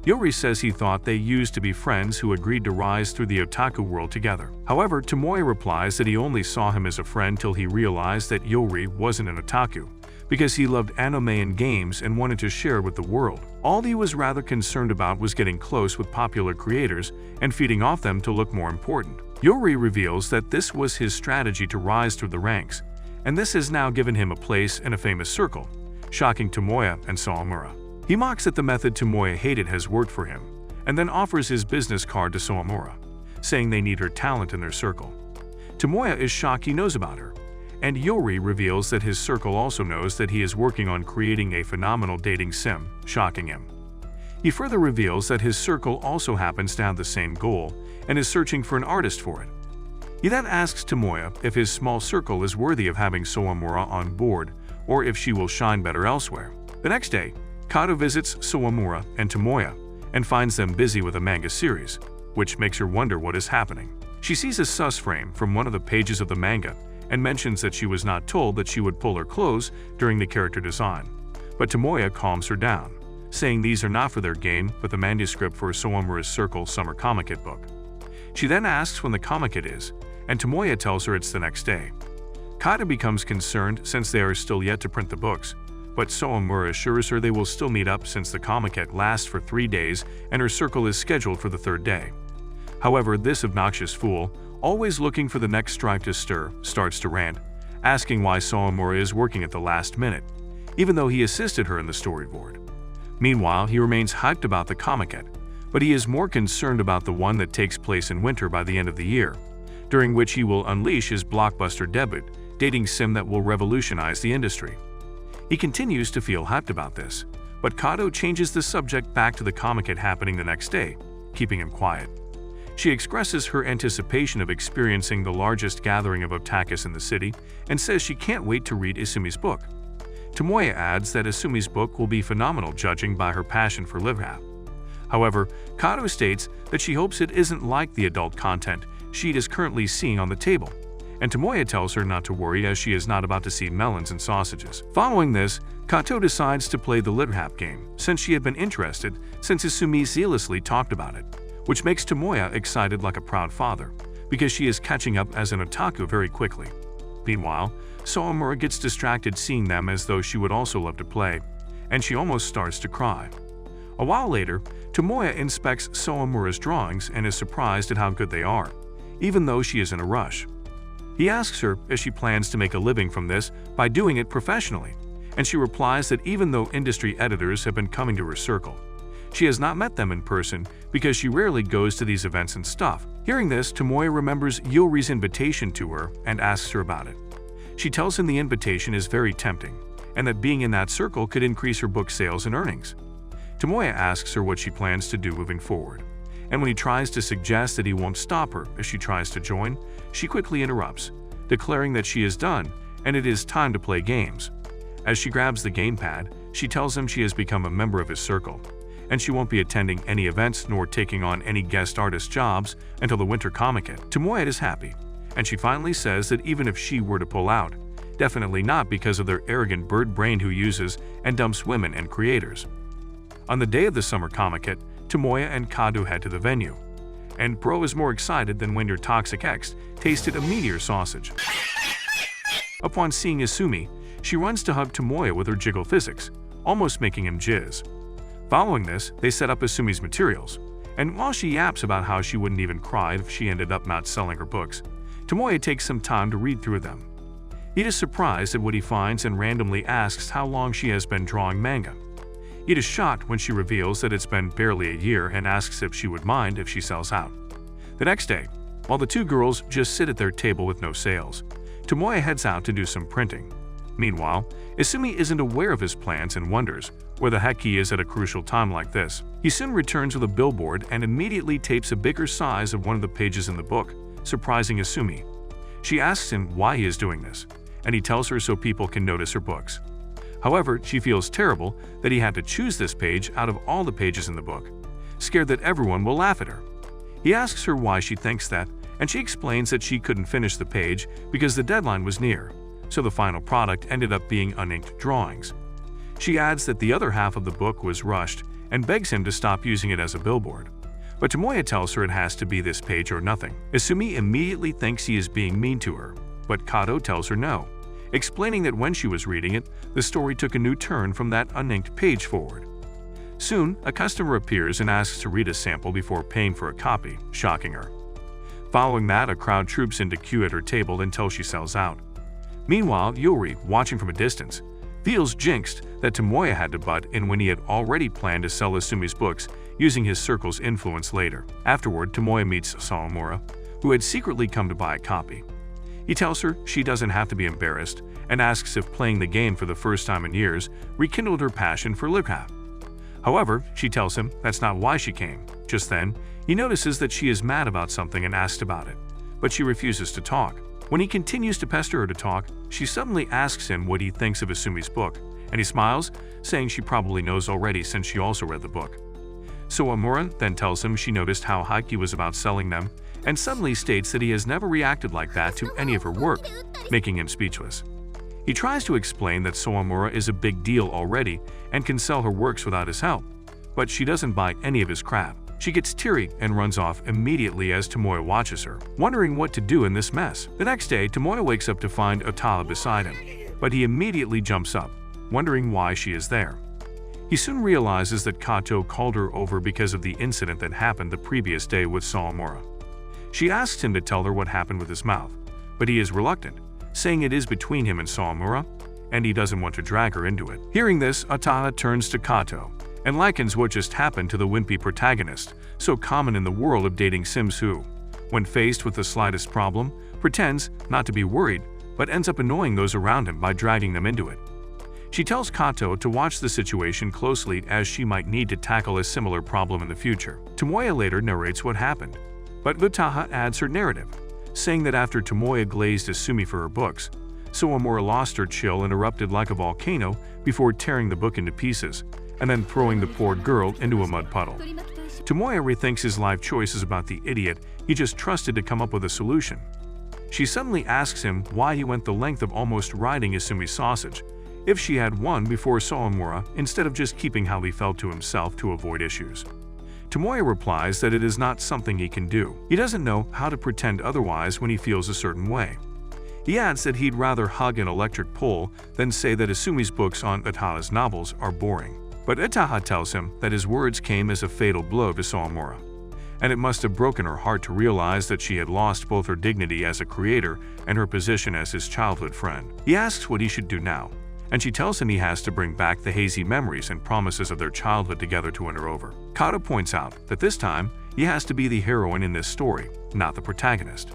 Yori says he thought they used to be friends who agreed to rise through the otaku world together. However, Tomoya replies that he only saw him as a friend till he realized that Yori wasn't an otaku, because he loved anime and games and wanted to share with the world. All he was rather concerned about was getting close with popular creators and feeding off them to look more important. Yori reveals that this was his strategy to rise through the ranks, and this has now given him a place in a famous circle, shocking Tomoya and Sawamura. He mocks that the method Tomoya hated has worked for him, and then offers his business card to Sawamura, saying they need her talent in their circle. Tomoya is shocked he knows about her, and Yori reveals that his circle also knows that he is working on creating a phenomenal dating sim, shocking him. He further reveals that his circle also happens to have the same goal and is searching for an artist for it. He then asks Tomoya if his small circle is worthy of having Sawamura on board or if she will shine better elsewhere. The next day, Kato visits Sawamura and Tomoya and finds them busy with a manga series, which makes her wonder what is happening. She sees a sus frame from one of the pages of the manga and mentions that she was not told that she would pull her clothes during the character design. But Tomoya calms her down, saying these are not for their game but the manuscript for Sawamura's Circle Summer Comiket book. She then asks when the comiket is, and Tomoya tells her it's the next day. Kato becomes concerned since they are still yet to print the books, but Sawamura assures her they will still meet up since the comiket lasts for 3 days and her circle is scheduled for the 3rd day. However, this obnoxious fool, always looking for the next stripe to stir, starts to rant, asking why Sawamura is working at the last minute, even though he assisted her in the storyboard. Meanwhile, he remains hyped about the comiket, but he is more concerned about the one that takes place in winter by the end of the year, during which he will unleash his blockbuster debut, dating sim that will revolutionize the industry. He continues to feel hyped about this, but Kato changes the subject back to the comiket happening the next day, keeping him quiet. She expresses her anticipation of experiencing the largest gathering of otakus in the city and says she can't wait to read Asumi's book. Tomoya adds that Asumi's book will be phenomenal judging by her passion for live-hap. However, Kato states that she hopes it isn't like the adult content she is currently seeing on the table, and Tomoya tells her not to worry as she is not about to see melons and sausages. Following this, Kato decides to play the live-hap game since she had been interested since Asumi zealously talked about it, which makes Tomoya excited like a proud father because she is catching up as an otaku very quickly. Meanwhile, Sawamura gets distracted seeing them as though she would also love to play, and she almost starts to cry. A while later, Tomoya inspects Sawamura's drawings and is surprised at how good they are, even though she is in a rush. He asks her if she plans to make a living from this by doing it professionally, and she replies that even though industry editors have been coming to her circle, she has not met them in person because she rarely goes to these events and stuff. Hearing this, Tomoya remembers Yori's invitation to her and asks her about it. She tells him the invitation is very tempting, and that being in that circle could increase her book sales and earnings. Tomoya asks her what she plans to do moving forward, and when he tries to suggest that he won't stop her if she tries to join, she quickly interrupts, declaring that she is done and it is time to play games. As she grabs the gamepad, she tells him she has become a member of his circle, and she won't be attending any events nor taking on any guest artist jobs until the winter Comic-Con. Tomoya is happy, and she finally says that even if she were to pull out, definitely not because of their arrogant bird brain who uses and dumps women and creators. On the day of the summer Comic-Con, Tomoya and Kato head to the venue, and bro is more excited than when your toxic ex tasted a meteor sausage. Upon seeing Asumi, she runs to hug Tomoya with her jiggle physics, almost making him jizz. Following this, they set up Asumi's materials, and while she yaps about how she wouldn't even cry if she ended up not selling her books, Tomoya takes some time to read through them. He is surprised at what he finds and randomly asks how long she has been drawing manga. He is shocked when she reveals that it's been barely a year and asks if she would mind if she sells out. The next day, while the two girls just sit at their table with no sales, Tomoya heads out to do some printing. Meanwhile, Asumi isn't aware of his plans and wonders where the heck he is at a crucial time like this. He soon returns with a billboard and immediately tapes a bigger size of one of the pages in the book, surprising Asumi. She asks him why he is doing this, and he tells her so people can notice her books. However, she feels terrible that he had to choose this page out of all the pages in the book, scared that everyone will laugh at her. He asks her why she thinks that, and she explains that she couldn't finish the page because the deadline was near, so the final product ended up being uninked drawings. She adds that the other half of the book was rushed and begs him to stop using it as a billboard. But Tomoya tells her it has to be this page or nothing. Asumi immediately thinks he is being mean to her, but Kato tells her no, explaining that when she was reading it, the story took a new turn from that uninked page forward. Soon, a customer appears and asks to read a sample before paying for a copy, shocking her. Following that, a crowd troops into queue at her table until she sells out. Meanwhile, Yori, watching from a distance, feels jinxed that Tomoya had to butt in when he had already planned to sell Asumi's books using his circle's influence later. Afterward, Tomoya meets Sawamura, who had secretly come to buy a copy. He tells her she doesn't have to be embarrassed and asks if playing the game for the first time in years rekindled her passion for live-hap. However, she tells him that's not why she came. Just then, he notices that she is mad about something and asks about it, but she refuses to talk. When he continues to pester her to talk, she suddenly asks him what he thinks of Asumi's book, and he smiles, saying she probably knows already since she also read the book. Sawamura then tells him she noticed how hyped he was about selling them, and suddenly states that he has never reacted like that to any of her work, making him speechless. He tries to explain that Sawamura is a big deal already and can sell her works without his help, but she doesn't buy any of his crap. She gets teary and runs off immediately as Tomoya watches her, wondering what to do in this mess. The next day, Tomoya wakes up to find Otala beside him, but he immediately jumps up, wondering why she is there. He soon realizes that Kato called her over because of the incident that happened the previous day with Sawamura. She asks him to tell her what happened with his mouth, but he is reluctant, saying it is between him and Sawamura, and he doesn't want to drag her into it. Hearing this, Otala turns to Kato and likens what just happened to the wimpy protagonist, so common in the world of dating sims who, when faced with the slightest problem, pretends not to be worried, but ends up annoying those around him by dragging them into it. She tells Kato to watch the situation closely as she might need to tackle a similar problem in the future. Tomoya later narrates what happened. But Utaha adds her narrative, saying that after Tomoya glazed Asumi for her books, Sawamura lost her chill and erupted like a volcano before tearing the book into pieces and then throwing the poor girl into a mud puddle. Tomoya rethinks his life choices about the idiot he just trusted to come up with a solution. She suddenly asks him why he went the length of almost riding Asumi's sausage if she had won before Sawamura instead of just keeping how he felt to himself to avoid issues. Tomoya replies that it is not something he can do. He doesn't know how to pretend otherwise when he feels a certain way. He adds that he'd rather hug an electric pole than say that Asumi's books on Utaha's novels are boring. But Utaha tells him that his words came as a fatal blow to Sawamura, and it must have broken her heart to realize that she had lost both her dignity as a creator and her position as his childhood friend. He asks what he should do now, and she tells him he has to bring back the hazy memories and promises of their childhood together to win her over. Kato points out that this time he has to be the heroine in this story, not the protagonist.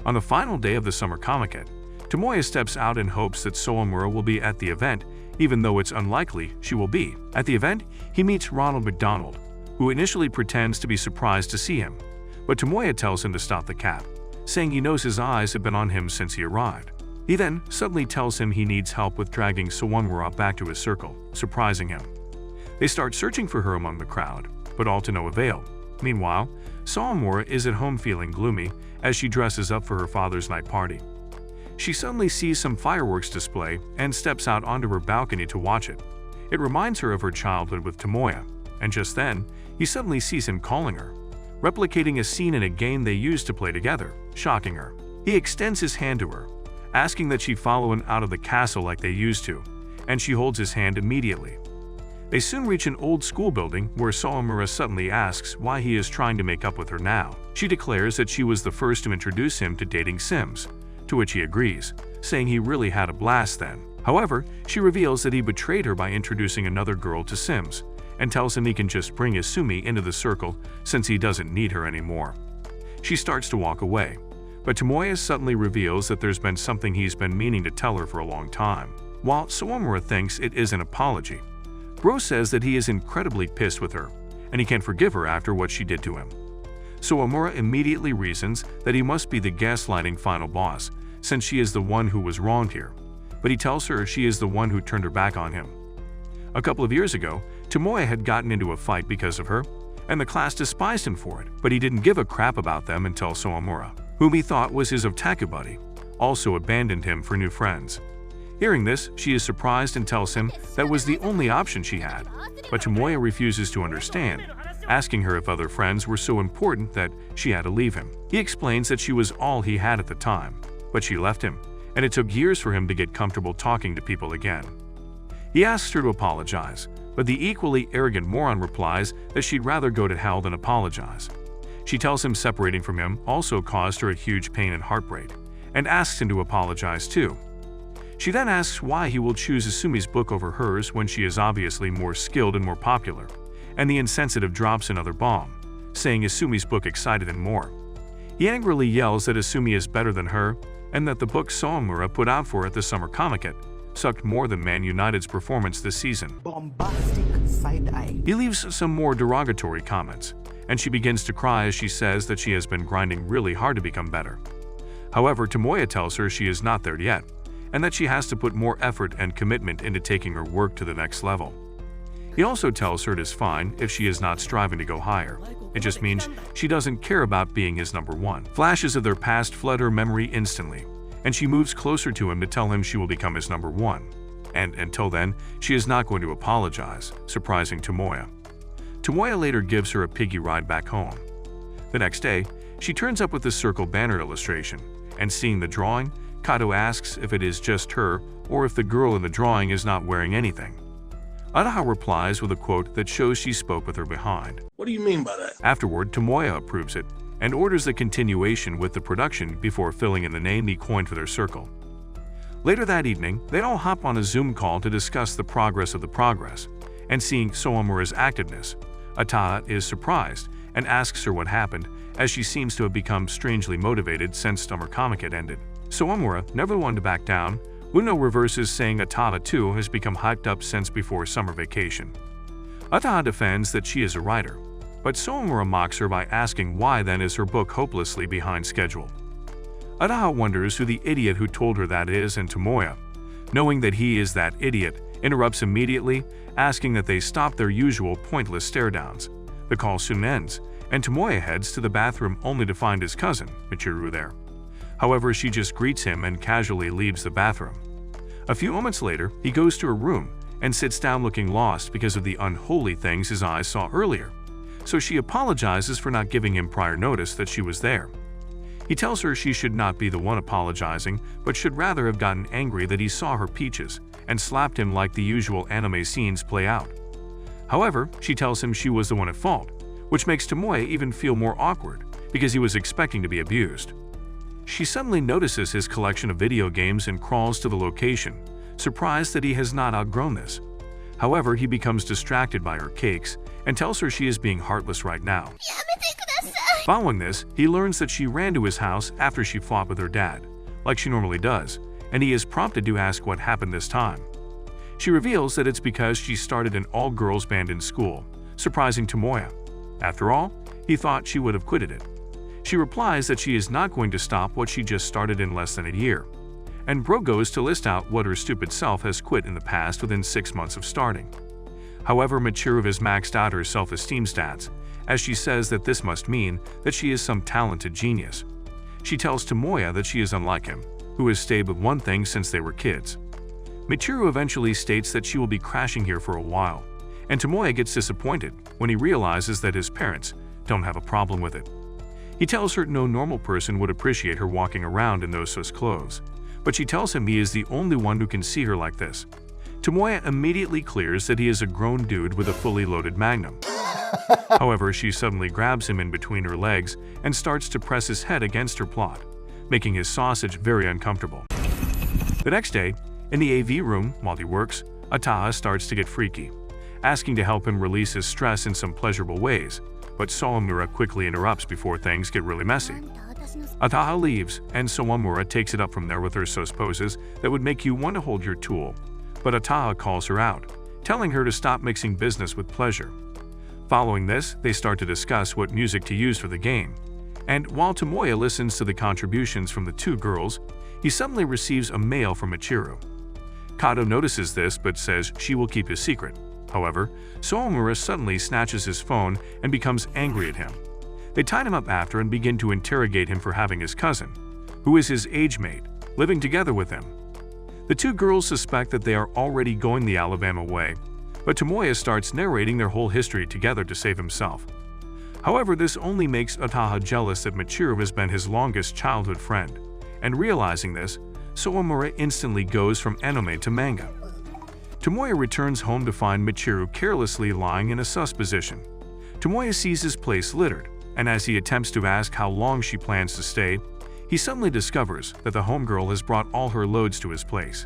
On the final day of the summer comiket, Tomoya steps out in hopes that Sawamura will be at the event, even though it's unlikely she will be. At the event, he meets Ronald McDonald, who initially pretends to be surprised to see him, but Tomoya tells him to stop the cab, saying he knows his eyes have been on him since he arrived. He then suddenly tells him he needs help with dragging Sawamura back to his circle, surprising him. They start searching for her among the crowd, but all to no avail. Meanwhile, Sawamura is at home feeling gloomy as she dresses up for her father's night party. She suddenly sees some fireworks display and steps out onto her balcony to watch it. It reminds her of her childhood with Tomoya, and just then, he suddenly sees him calling her, replicating a scene in a game they used to play together, shocking her. He extends his hand to her, asking that she follow him out of the castle like they used to, and she holds his hand immediately. They soon reach an old school building where Sawamura suddenly asks why he is trying to make up with her now. She declares that she was the first to introduce him to dating Sims, to which he agrees, saying he really had a blast then. However, she reveals that he betrayed her by introducing another girl to Sims, and tells him he can just bring Asumi into the circle since he doesn't need her anymore. She starts to walk away, but Tomoya suddenly reveals that there's been something he's been meaning to tell her for a long time. While Sawamura thinks it is an apology, Bro says that he is incredibly pissed with her, and he can't forgive her after what she did to him. Sawamura immediately reasons that he must be the gaslighting final boss, since she is the one who was wronged here, but he tells her she is the one who turned her back on him. A couple of years ago, Tomoya had gotten into a fight because of her, and the class despised him for it, but he didn't give a crap about them until Sawamura, whom he thought was his otaku buddy, also abandoned him for new friends. Hearing this, she is surprised and tells him that was the only option she had, but Tomoya refuses to understand, asking her if other friends were so important that she had to leave him. He explains that she was all he had at the time, but she left him, and it took years for him to get comfortable talking to people again. He asks her to apologize, but the equally arrogant moron replies that she'd rather go to hell than apologize. She tells him separating from him also caused her a huge pain and heartbreak, and asks him to apologize too. She then asks why he will choose Asumi's book over hers when she is obviously more skilled and more popular, and the insensitive drops another bomb, saying Asumi's book excited him more. He angrily yells that Asumi is better than her, and that the book Sawamura put out for at the summer comiket sucked more than Man United's performance this season. Bombastic side-eye. He leaves some more derogatory comments, and she begins to cry as she says that she has been grinding really hard to become better. However, Tomoya tells her she is not there yet, and that she has to put more effort and commitment into taking her work to the next level. He also tells her it is fine if she is not striving to go higher. It just means she doesn't care about being his number one. Flashes of their past flood her memory instantly, and she moves closer to him to tell him she will become his number one. And until then, she is not going to apologize, surprising Tomoya. Tomoya later gives her a piggy ride back home. The next day, she turns up with the circle banner illustration, and seeing the drawing, Kato asks if it is just her or if the girl in the drawing is not wearing anything. Utaha replies with a quote that shows she spoke with her behind. What do you mean by that? Afterward, Tomoya approves it and orders the continuation with the production before filling in the name he coined for their circle. Later that evening, they all hop on a Zoom call to discuss the progress of the progress, and seeing Sawamura's activeness, Utaha is surprised and asks her what happened, as she seems to have become strangely motivated since summer comic had ended. Sawamura, never one to back down, Uno reverses saying Utaha too has become hyped up since before summer vacation. Utaha defends that she is a writer, but Soomura mocks her by asking why then is her book hopelessly behind schedule. Ataha wonders who the idiot who told her that is, and Tomoya, knowing that he is that idiot, interrupts immediately, asking that they stop their usual pointless stare-downs. The call soon ends, and Tomoya heads to the bathroom only to find his cousin, Michiru, there. However, she just greets him and casually leaves the bathroom. A few moments later, he goes to her room and sits down looking lost because of the unholy things his eyes saw earlier. So she apologizes for not giving him prior notice that she was there. He tells her she should not be the one apologizing, but should rather have gotten angry that he saw her peaches and slapped him like the usual anime scenes play out. However, she tells him she was the one at fault, which makes Tomoya even feel more awkward because he was expecting to be abused. She suddenly notices his collection of video games and crawls to the location, surprised that he has not outgrown this. However, he becomes distracted by her cakes and tells her she is being heartless right now. Following this, he learns that she ran to his house after she fought with her dad, like she normally does, and he is prompted to ask what happened this time. She reveals that it's because she started an all-girls band in school, surprising Tomoya. After all, he thought she would have quitted it. She replies that she is not going to stop what she just started in less than a year, and Bro goes to list out what her stupid self has quit in the past within 6 months of starting. However, Michiru has maxed out her self-esteem stats, as she says that this must mean that she is some talented genius. She tells Tomoya that she is unlike him, who has stayed with one thing since they were kids. Michiru eventually states that she will be crashing here for a while, and Tomoya gets disappointed when he realizes that his parents don't have a problem with it. He tells her no normal person would appreciate her walking around in those clothes, but she tells him he is the only one who can see her like this. Tomoya immediately clears that he is a grown dude with a fully loaded magnum. However, she suddenly grabs him in between her legs and starts to press his head against her plot, making his sausage very uncomfortable. The next day, in the AV room while he works, Ataha starts to get freaky, asking to help him release his stress in some pleasurable ways, but Soomura quickly interrupts before things get really messy. Ataha leaves, and Soomura takes it up from there with her poses that would make you want to hold your tool, but Ataha calls her out, telling her to stop mixing business with pleasure. Following this, they start to discuss what music to use for the game, and while Tomoya listens to the contributions from the two girls, he suddenly receives a mail from Michiru. Kato notices this but says she will keep his secret. However, Soomura suddenly snatches his phone and becomes angry at him. They tie him up after and begin to interrogate him for having his cousin, who is his age mate, living together with him. The two girls suspect that they are already going the Alabama way, but Tomoya starts narrating their whole history together to save himself. However, this only makes Ataha jealous that Michiru has been his longest childhood friend, and realizing this, Soomura instantly goes from anime to manga. Tomoya returns home to find Michiru carelessly lying in a sus position. Tomoya sees his place littered, and as he attempts to ask how long she plans to stay, he suddenly discovers that the homegirl has brought all her loads to his place.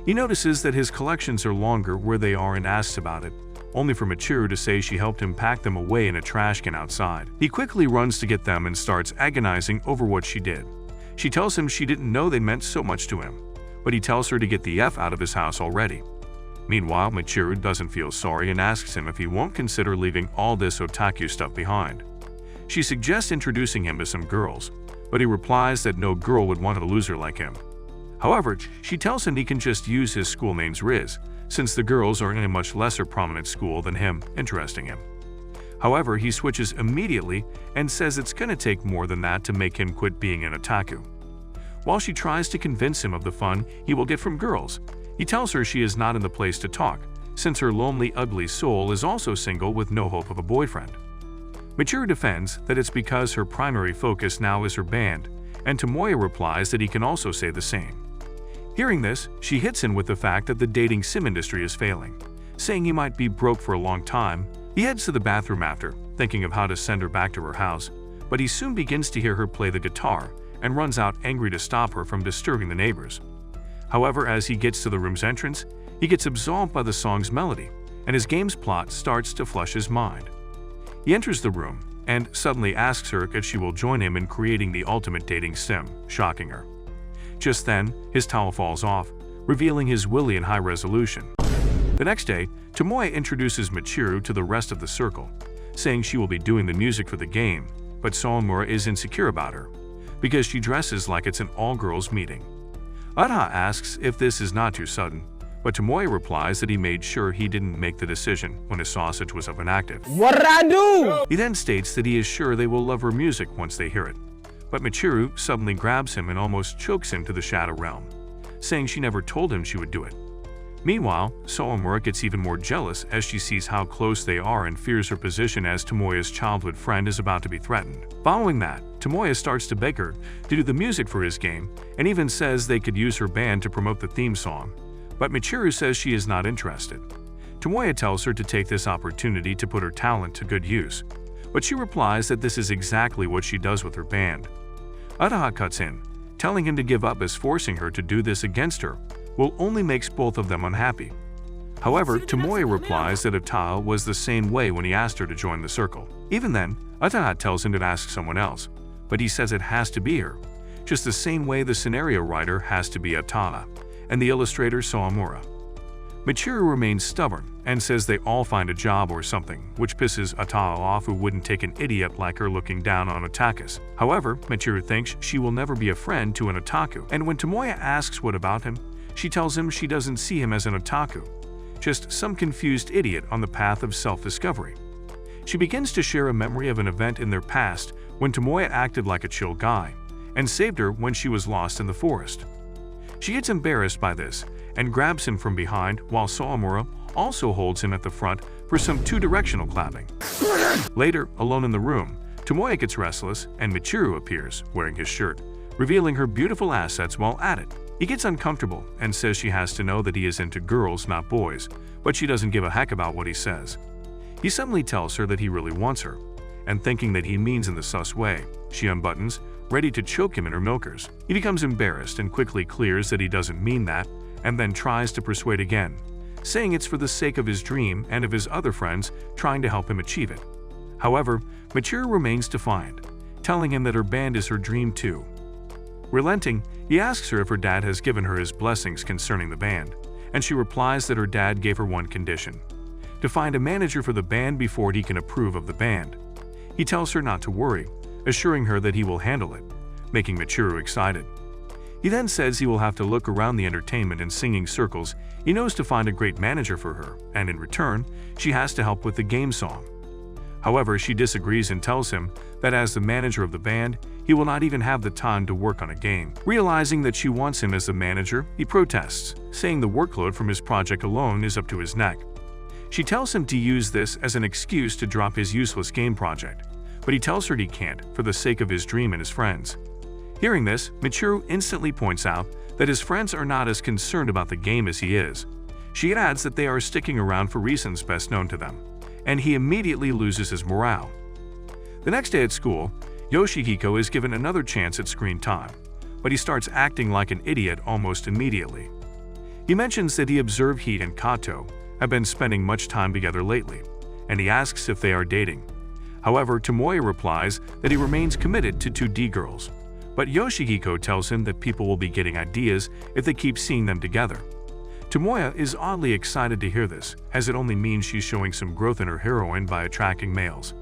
He notices that his collections are longer where they are and asks about it, only for Michiru to say she helped him pack them away in a trash can outside. He quickly runs to get them and starts agonizing over what she did. She tells him she didn't know they meant so much to him, but he tells her to get the F out of his house already. Meanwhile, Michiru doesn't feel sorry and asks him if he won't consider leaving all this otaku stuff behind. She suggests introducing him to some girls, but he replies that no girl would want a loser like him. However, she tells him he can just use his school name's Riz, since the girls are in a much lesser prominent school than him, interesting him. However, he switches immediately and says it's gonna take more than that to make him quit being an otaku. While she tries to convince him of the fun he will get from girls, he tells her she is not in the place to talk, since her lonely, ugly soul is also single with no hope of a boyfriend. Michiru defends that it's because her primary focus now is her band, and Tomoya replies that he can also say the same. Hearing this, she hits him with the fact that the dating sim industry is failing, saying he might be broke for a long time. He heads to the bathroom after, thinking of how to send her back to her house, but he soon begins to hear her play the guitar and runs out angry to stop her from disturbing the neighbors. However, as he gets to the room's entrance, he gets absorbed by the song's melody, and his game's plot starts to flush his mind. He enters the room and suddenly asks her if she will join him in creating the ultimate dating sim, shocking her. Just then, his towel falls off, revealing his willy in high resolution. The next day, Tomoya introduces Michiru to the rest of the circle, saying she will be doing the music for the game, but Sawamura is insecure about her, because she dresses like it's an all-girls meeting. Uta asks if this is not too sudden, but Tomoya replies that he made sure he didn't make the decision when his sausage was up and active. What'd I do? He then states that he is sure they will love her music once they hear it, but Michiru suddenly grabs him and almost chokes him to the shadow realm, saying she never told him she would do it. Meanwhile, Sawamura gets even more jealous as she sees how close they are and fears her position as Tomoya's childhood friend is about to be threatened. Following that, Tomoya starts to beg her to do the music for his game and even says they could use her band to promote the theme song, but Michiru says she is not interested. Tomoya tells her to take this opportunity to put her talent to good use, but she replies that this is exactly what she does with her band. Uta cuts in, telling him to give up as forcing her to do this against her will only makes both of them unhappy. However, Tomoya replies that Uta was the same way when he asked her to join the circle. Even then, Uta tells him to ask someone else, but he says it has to be her, just the same way the scenario writer has to be Uta and the illustrator Sawamura. Michiru remains stubborn and says they all find a job or something, which pisses Uta off, who wouldn't take an idiot like her looking down on otakus. However, Michiru thinks she will never be a friend to an otaku, and when Tomoya asks what about him, she tells him she doesn't see him as an otaku, just some confused idiot on the path of self-discovery. She begins to share a memory of an event in their past when Tomoya acted like a chill guy and saved her when she was lost in the forest. She gets embarrassed by this and grabs him from behind, while Sawamura also holds him at the front for some two-directional clapping. Later, alone in the room, Tomoya gets restless and Michiru appears, wearing his shirt, revealing her beautiful assets while at it. He gets uncomfortable and says she has to know that he is into girls, not boys, but she doesn't give a heck about what he says. He suddenly tells her that he really wants her, and thinking that he means in the sus way, she unbuttons, ready to choke him in her milkers. He becomes embarrassed and quickly clears that he doesn't mean that, and then tries to persuade again, saying it's for the sake of his dream and of his other friends trying to help him achieve it. However, Michiru remains defiant, telling him that her band is her dream too. Relenting, he asks her if her dad has given her his blessings concerning the band, and she replies that her dad gave her one condition: to find a manager for the band before he can approve of the band. He tells her not to worry, assuring her that he will handle it, making Michiru excited. He then says he will have to look around the entertainment and singing circles he knows to find a great manager for her, and in return, she has to help with the game song. However, she disagrees and tells him that as the manager of the band, he will not even have the time to work on a game. Realizing that she wants him as the manager, he protests, saying the workload from his project alone is up to his neck. She tells him to use this as an excuse to drop his useless game project, but he tells her he can't for the sake of his dream and his friends. Hearing this, Michiru instantly points out that his friends are not as concerned about the game as he is. She adds that they are sticking around for reasons best known to them, and he immediately loses his morale. The next day at school, Yoshihiko is given another chance at screen time, but he starts acting like an idiot almost immediately. He mentions that he observed he and Kato have been spending much time together lately, and he asks if they are dating. However, Tomoya replies that he remains committed to 2D girls, but Yoshihiko tells him that people will be getting ideas if they keep seeing them together. Tomoya is oddly excited to hear this, as it only means she's showing some growth in her heroine by attracting males.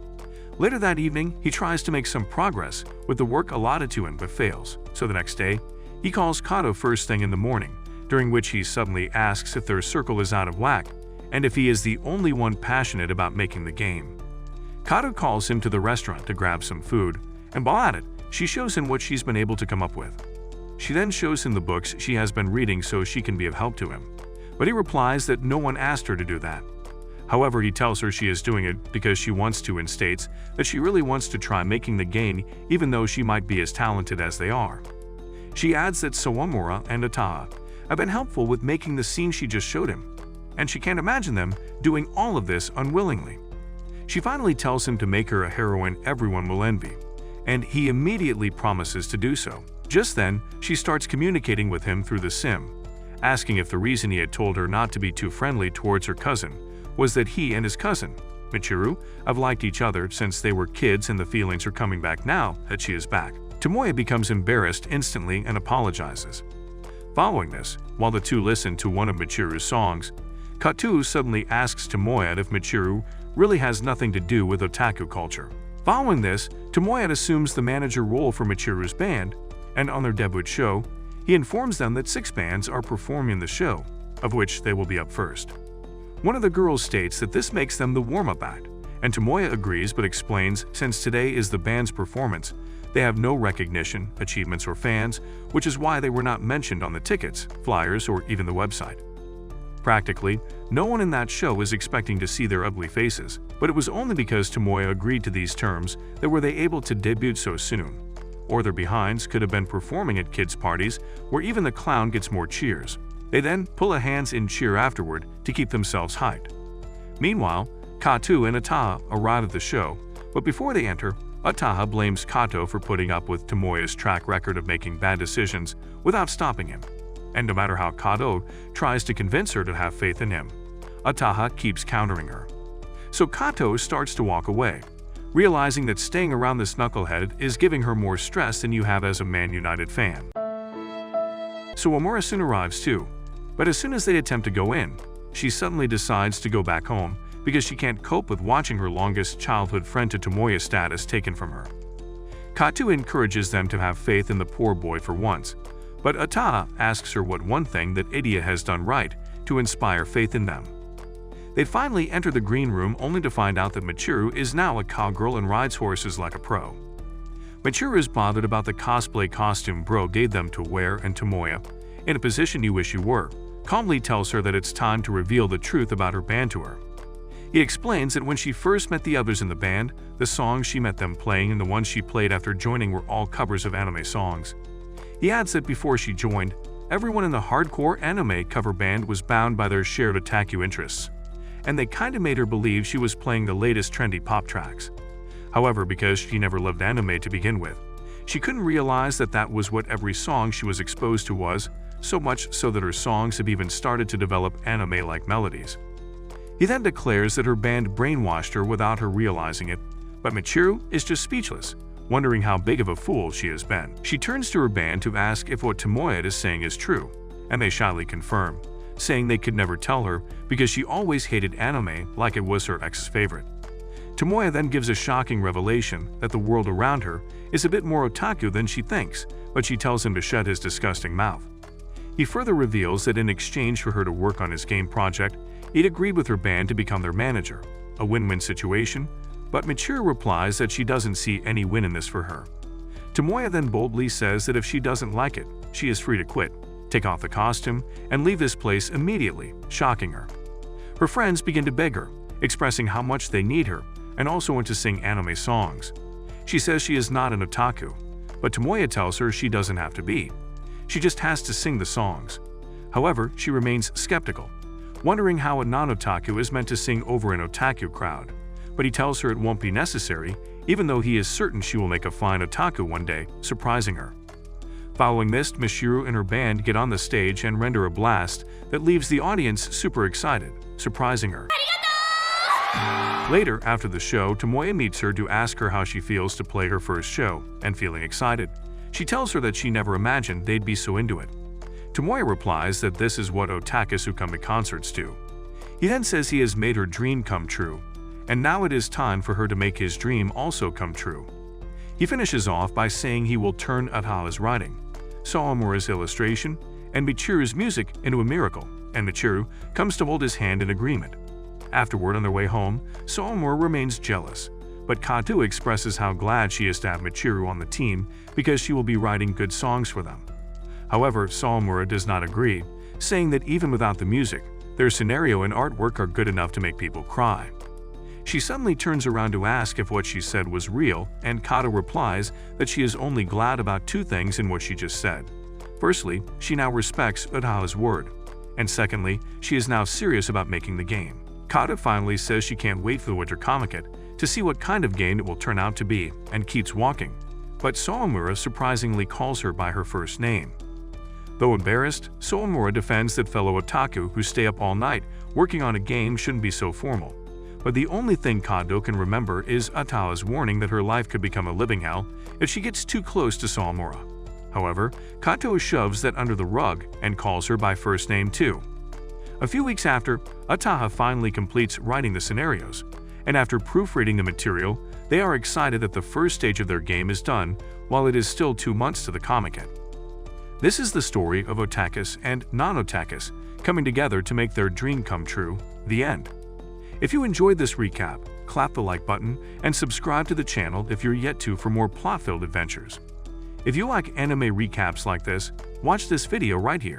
Later that evening, he tries to make some progress with the work allotted to him but fails, so the next day, he calls Kato first thing in the morning, during which he suddenly asks if their circle is out of whack and if he is the only one passionate about making the game. Kato calls him to the restaurant to grab some food, and while at it, she shows him what she's been able to come up with. She then shows him the books she has been reading so she can be of help to him, but he replies that no one asked her to do that. However, he tells her she is doing it because she wants to and states that she really wants to try making the game even though she might be as talented as they are. She adds that Sawamura and Uta have been helpful with making the scene she just showed him, and she can't imagine them doing all of this unwillingly. She finally tells him to make her a heroine everyone will envy, and he immediately promises to do so. Just then, she starts communicating with him through the sim, asking if the reason he had told her not to be too friendly towards her cousin was that he and his cousin, Michiru, have liked each other since they were kids, and the feelings are coming back now that she is back. Tomoya becomes embarrassed instantly and apologizes. Following this, while the two listen to one of Michiru's songs, Kato suddenly asks Tomoya if Michiru really has nothing to do with otaku culture. Following this, Tomoya assumes the manager role for Michiru's band, and on their debut show, he informs them that 6 bands are performing the show, of which they will be up first. One of the girls states that this makes them the warm-up act, and Tomoya agrees but explains since today is the band's performance, they have no recognition, achievements, or fans, which is why they were not mentioned on the tickets, flyers, or even the website. Practically, no one in that show is expecting to see their ugly faces, but it was only because Tomoya agreed to these terms that were they able to debut so soon. Or their behinds could have been performing at kids' parties where even the clown gets more cheers. They then pull a hands-in cheer afterward to keep themselves hyped. Meanwhile, Kato and Ataha arrive at the show, but before they enter, Ataha blames Kato for putting up with Tomoya's track record of making bad decisions without stopping him. And no matter how Kato tries to convince her to have faith in him, Ataha keeps countering her. So Kato starts to walk away, realizing that staying around this knucklehead is giving her more stress than you have as a Man United fan. So Omura soon arrives too, but as soon as they attempt to go in, she suddenly decides to go back home because she can't cope with watching her longest childhood friend to Tomoya status taken from her. Kato encourages them to have faith in the poor boy for once, but Ataha asks her what one thing that Idia has done right to inspire faith in them. They finally enter the green room only to find out that Michiru is now a cowgirl and rides horses like a pro. Michiru is bothered about the cosplay costume bro gave them to wear, and Tomoya, in a position you wish you were, calmly tells her that it's time to reveal the truth about her band to her. He explains that when she first met the others in the band, the songs she met them playing and the ones she played after joining were all covers of anime songs. He adds that before she joined, everyone in the hardcore anime cover band was bound by their shared otaku interests, and they kinda made her believe she was playing the latest trendy pop tracks. However, because she never loved anime to begin with, she couldn't realize that that was what every song she was exposed to was, so much so that her songs have even started to develop anime-like melodies. He then declares that her band brainwashed her without her realizing it, but Michiru is just speechless, wondering how big of a fool she has been. She turns to her band to ask if what Tomoya is saying is true, and they shyly confirm, saying they could never tell her because she always hated anime like it was her ex's favorite. Tomoya then gives a shocking revelation that the world around her is a bit more otaku than she thinks, but she tells him to shut his disgusting mouth. He further reveals that in exchange for her to work on his game project, he'd agreed with her band to become their manager, a win-win situation, but Michiru replies that she doesn't see any win in this for her. Tomoya then boldly says that if she doesn't like it, she is free to quit, take off the costume, and leave this place immediately, shocking her. Her friends begin to beg her, expressing how much they need her, and also want to sing anime songs. She says she is not an otaku, but Tomoya tells her she doesn't have to be. She just has to sing the songs. However, she remains skeptical, wondering how a non-otaku is meant to sing over an otaku crowd. But he tells her it won't be necessary, even though he is certain she will make a fine otaku one day, surprising her. Following this, Michiru and her band get on the stage and render a blast that leaves the audience super excited, surprising her. Later, after the show, Tomoya meets her to ask her how she feels to play her first show, and feeling excited, she tells her that she never imagined they'd be so into it. Tomoya replies that this is what otakus who come to concerts do. He then says he has made her dream come true, and now it is time for her to make his dream also come true. He finishes off by saying he will turn Ataha's writing, Sawamura's illustration, and Michiru's music into a miracle, and Michiru comes to hold his hand in agreement. Afterward, on their way home, Sawamura remains jealous, but Kato expresses how glad she is to have Michiru on the team because she will be writing good songs for them. However, Sawamura does not agree, saying that even without the music, their scenario and artwork are good enough to make people cry. She suddenly turns around to ask if what she said was real, and Kato replies that she is only glad about 2 things in what she just said. Firstly, she now respects Ataha's word, and secondly, she is now serious about making the game. Kato finally says she can't wait for the Winter Comiket to see what kind of game it will turn out to be, and keeps walking, but Sawamura surprisingly calls her by her first name. Though embarrassed, Sawamura defends that fellow otaku who stay up all night working on a game shouldn't be so formal. But the only thing Kato can remember is Ataha's warning that her life could become a living hell if she gets too close to Sawamura. However, Kato shoves that under the rug and calls her by first name too. A few weeks after, Ataha finally completes writing the scenarios, and after proofreading the material, they are excited that the first stage of their game is done while it is still 2 months to the comic end. This is the story of otakus and non-otakus coming together to make their dream come true, the end. If you enjoyed this recap, clap the like button and subscribe to the channel if you're yet to for more plot-filled adventures. If you like anime recaps like this, watch this video right here.